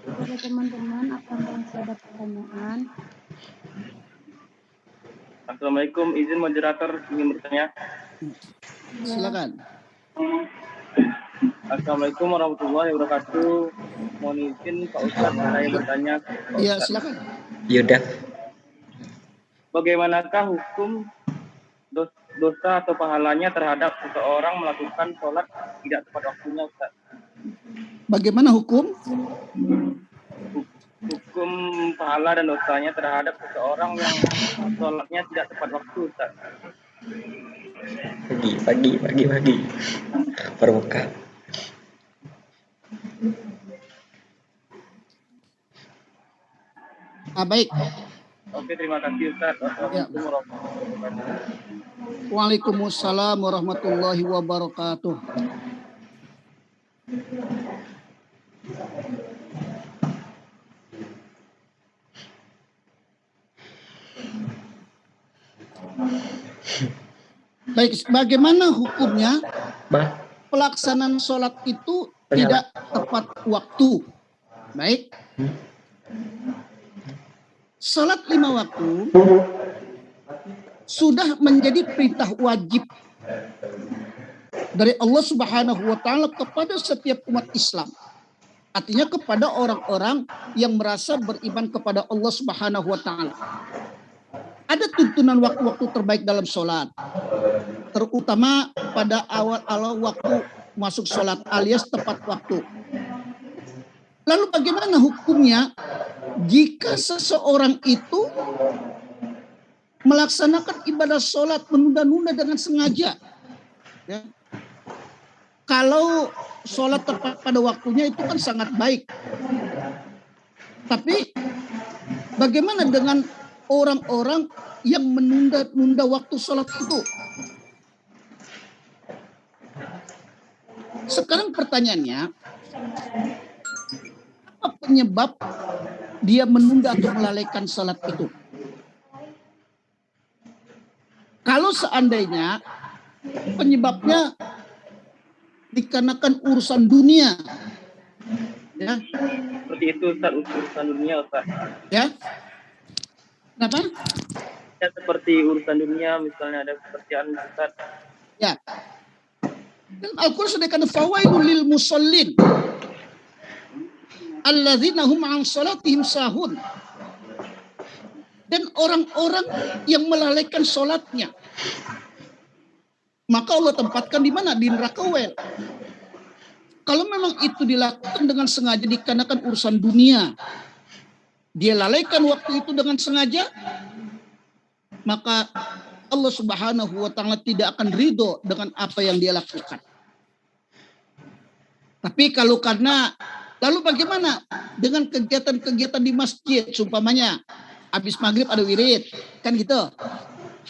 Kepada teman-teman, akan saya ada pertanyaan. Assalamualaikum, izin moderator ingin bertanya. Silakan. Assalamualaikum warahmatullahi wabarakatuh. Mohon izin Pak Ustadz, saya bertanya. Iya, silakan. Yuda. Bagaimanakah hukum dosa atau pahalanya terhadap seseorang melakukan sholat tidak tepat waktunya, Ustaz? Bagaimana hukum? Hukum pahala dan dosanya terhadap seseorang yang sholatnya tidak tepat waktu, Ustaz. Pagi. Berbuka. Baik. Oke, terima kasih Ustaz. Assalamualaikum warahmatullahi wabarakatuh. Waalaikumsalam warahmatullahi wabarakatuh. Baik, bagaimana hukumnya pelaksanaan sholat itu tidak tepat waktu? Baik. Sholat 5 waktu sudah menjadi perintah wajib dari Allah Subhanahu wa Ta'ala kepada setiap umat Islam. Artinya kepada orang-orang yang merasa beriman kepada Allah Subhanahu wa Ta'ala. Ada tuntunan waktu-waktu terbaik dalam sholat, terutama pada awal-awal waktu masuk sholat alias tepat waktu. Lalu bagaimana hukumnya jika seseorang itu melaksanakan ibadah sholat menunda-nunda dengan sengaja? Ya. Kalau sholat tepat pada waktunya itu kan sangat baik. Tapi bagaimana dengan orang-orang yang menunda-nunda waktu sholat itu? Sekarang pertanyaannya, apa penyebab dia menunda atau melalaikan sholat itu? Kalau seandainya penyebabnya dikarenakan urusan dunia, ya. Seperti itu Ustaz, urusan dunia Ustaz. Ya. Kenapa? Ya, seperti urusan dunia, misalnya ada pekerjaan Ustaz. Ya. Dan Al-Quran sudah kata fawailul lil musallin alladzina hum an salatihim sahun. Dan orang-orang yang melalaikan sholatnya, maka Allah tempatkan di mana? Di neraka wel. Kalau memang itu dilakukan dengan sengaja dikarenakan urusan dunia, dia lalaikan waktu itu dengan sengaja, maka Allah Subhanahu wa Ta'ala tidak akan ridho dengan apa yang dia lakukan. Tapi kalau karena, lalu bagaimana dengan kegiatan-kegiatan di masjid, sumpamanya habis maghrib ada wirid, kan gitu.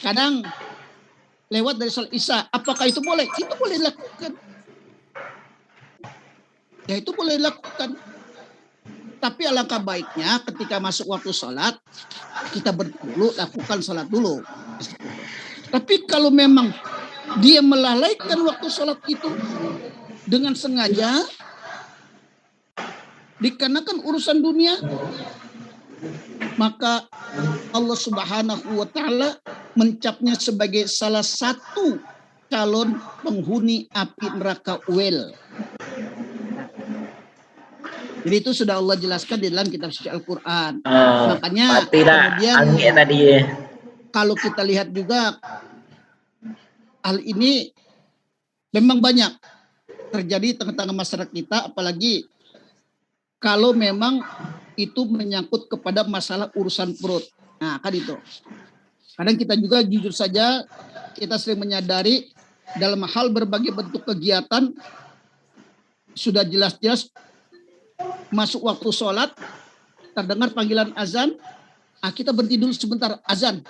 Kadang lewat dari salat isya, apakah itu boleh? Itu boleh dilakukan. Ya itu boleh dilakukan. Tapi alangkah baiknya ketika masuk waktu sholat, kita berdulu lakukan sholat dulu. Tapi kalau memang dia melalaikan waktu sholat itu dengan sengaja, dikarenakan urusan dunia, maka Allah Subhanahu wa Ta'ala mencapnya sebagai salah satu calon penghuni api neraka wel. Jadi itu sudah Allah jelaskan di dalam kitab suci Al-Quran. Makanya kemudian kalau kita lihat juga hal ini memang banyak terjadi di tengah-tengah masyarakat kita, apalagi kalau memang itu menyangkut kepada masalah urusan perut. Nah kan itu. Kadang kita juga jujur saja kita sering menyadari dalam hal berbagai bentuk kegiatan sudah jelas-jelas masuk waktu sholat, terdengar panggilan azan, kita berhenti dulu sebentar azan.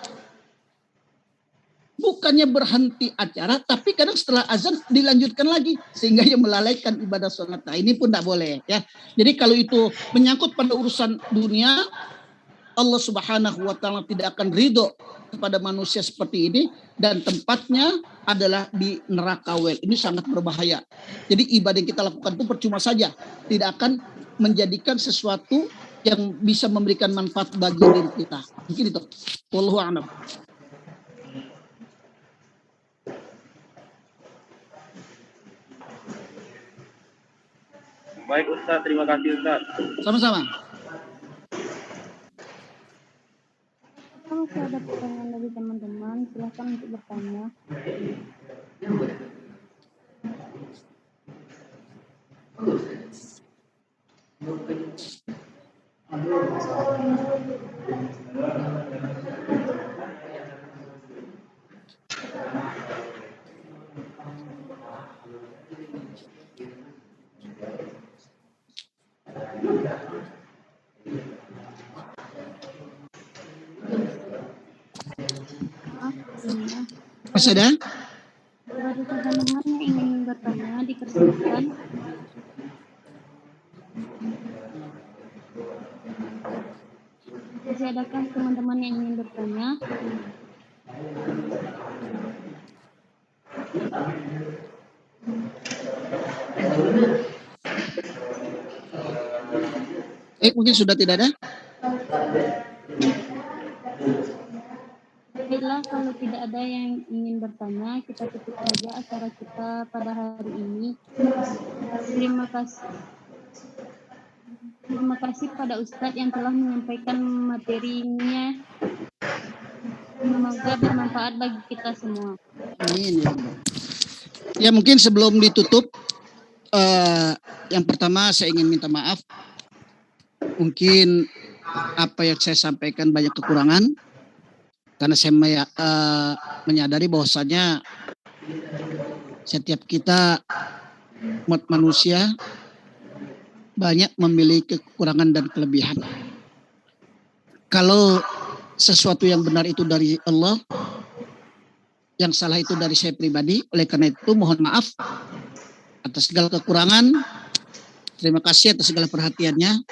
Bukannya berhenti acara, tapi kadang setelah azan dilanjutkan lagi, sehingga ia melalaikan ibadah sholat. Nah ini pun tidak boleh ya. Jadi kalau itu menyangkut pada urusan dunia, Allah Subhanahu wa Ta'ala tidak akan ridho kepada manusia seperti ini, dan tempatnya adalah di neraka wel. Ini sangat berbahaya. Jadi ibadah yang kita lakukan itu percuma saja, tidak akan menjadikan sesuatu yang bisa memberikan manfaat bagi diri kita. Mungkin itu. Wallahu a'lam. Baik Ustaz, terima kasih Ustaz. Sama-sama. Kalau masih ada pertanyaan dari teman-teman, silahkan untuk bertanya. Masih ada? Bagi teman-teman yang ingin bertanya, dipersilakan. Masih adakah teman-teman yang ingin bertanya? Mungkin sudah tidak ada? Baiklah, kalau tidak ada yang ingin bertanya, kita tutup saja acara kita pada hari ini. Terima kasih pada Ustadz yang telah menyampaikan materinya. Semoga bermanfaat bagi kita semua. Amin. Ya, mungkin sebelum ditutup, yang pertama saya ingin minta maaf. Mungkin apa yang saya sampaikan banyak kekurangan. Karena saya menyadari bahwasanya setiap kita umat manusia banyak memiliki kekurangan dan kelebihan. Kalau sesuatu yang benar itu dari Allah, yang salah itu dari saya pribadi. Oleh karena itu mohon maaf atas segala kekurangan. Terima kasih atas segala perhatiannya.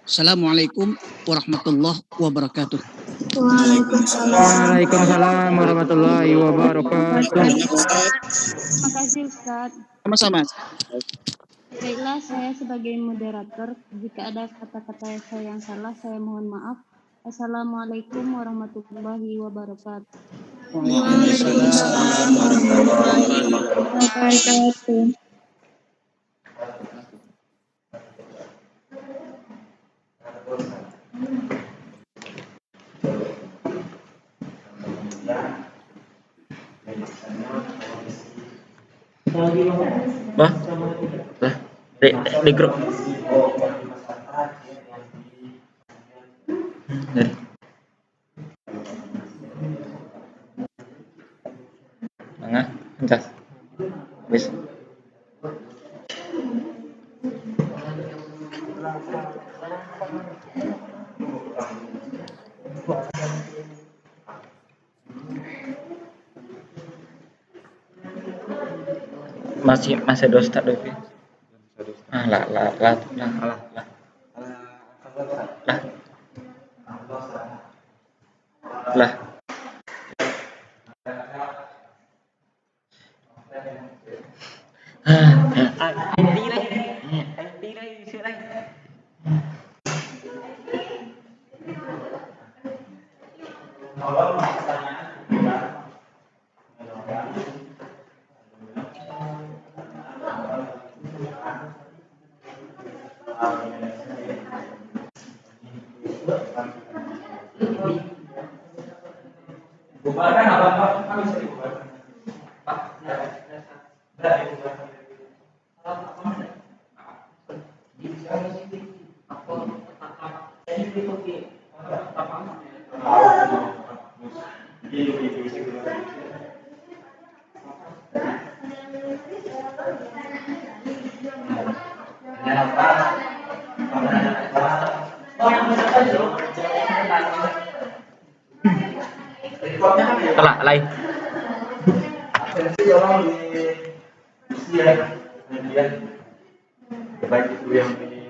Assalamualaikum warahmatullahi wabarakatuh. Waalaikumsalam warahmatullahi wabarakatuh. Terima kasih Ustadz. Sama-sama. Baiklah, saya sebagai moderator, jika ada kata-kata saya yang salah, saya mohon maaf. Assalamualaikum warahmatullahi wabarakatuh. Waalaikumsalam warahmatullahi wabarakatuh. Wah, di grup. Dari. Tengah, pencas. Wis. Masih ada Ustaz Dovi. Lah. Kalah lain. Baik itu yang di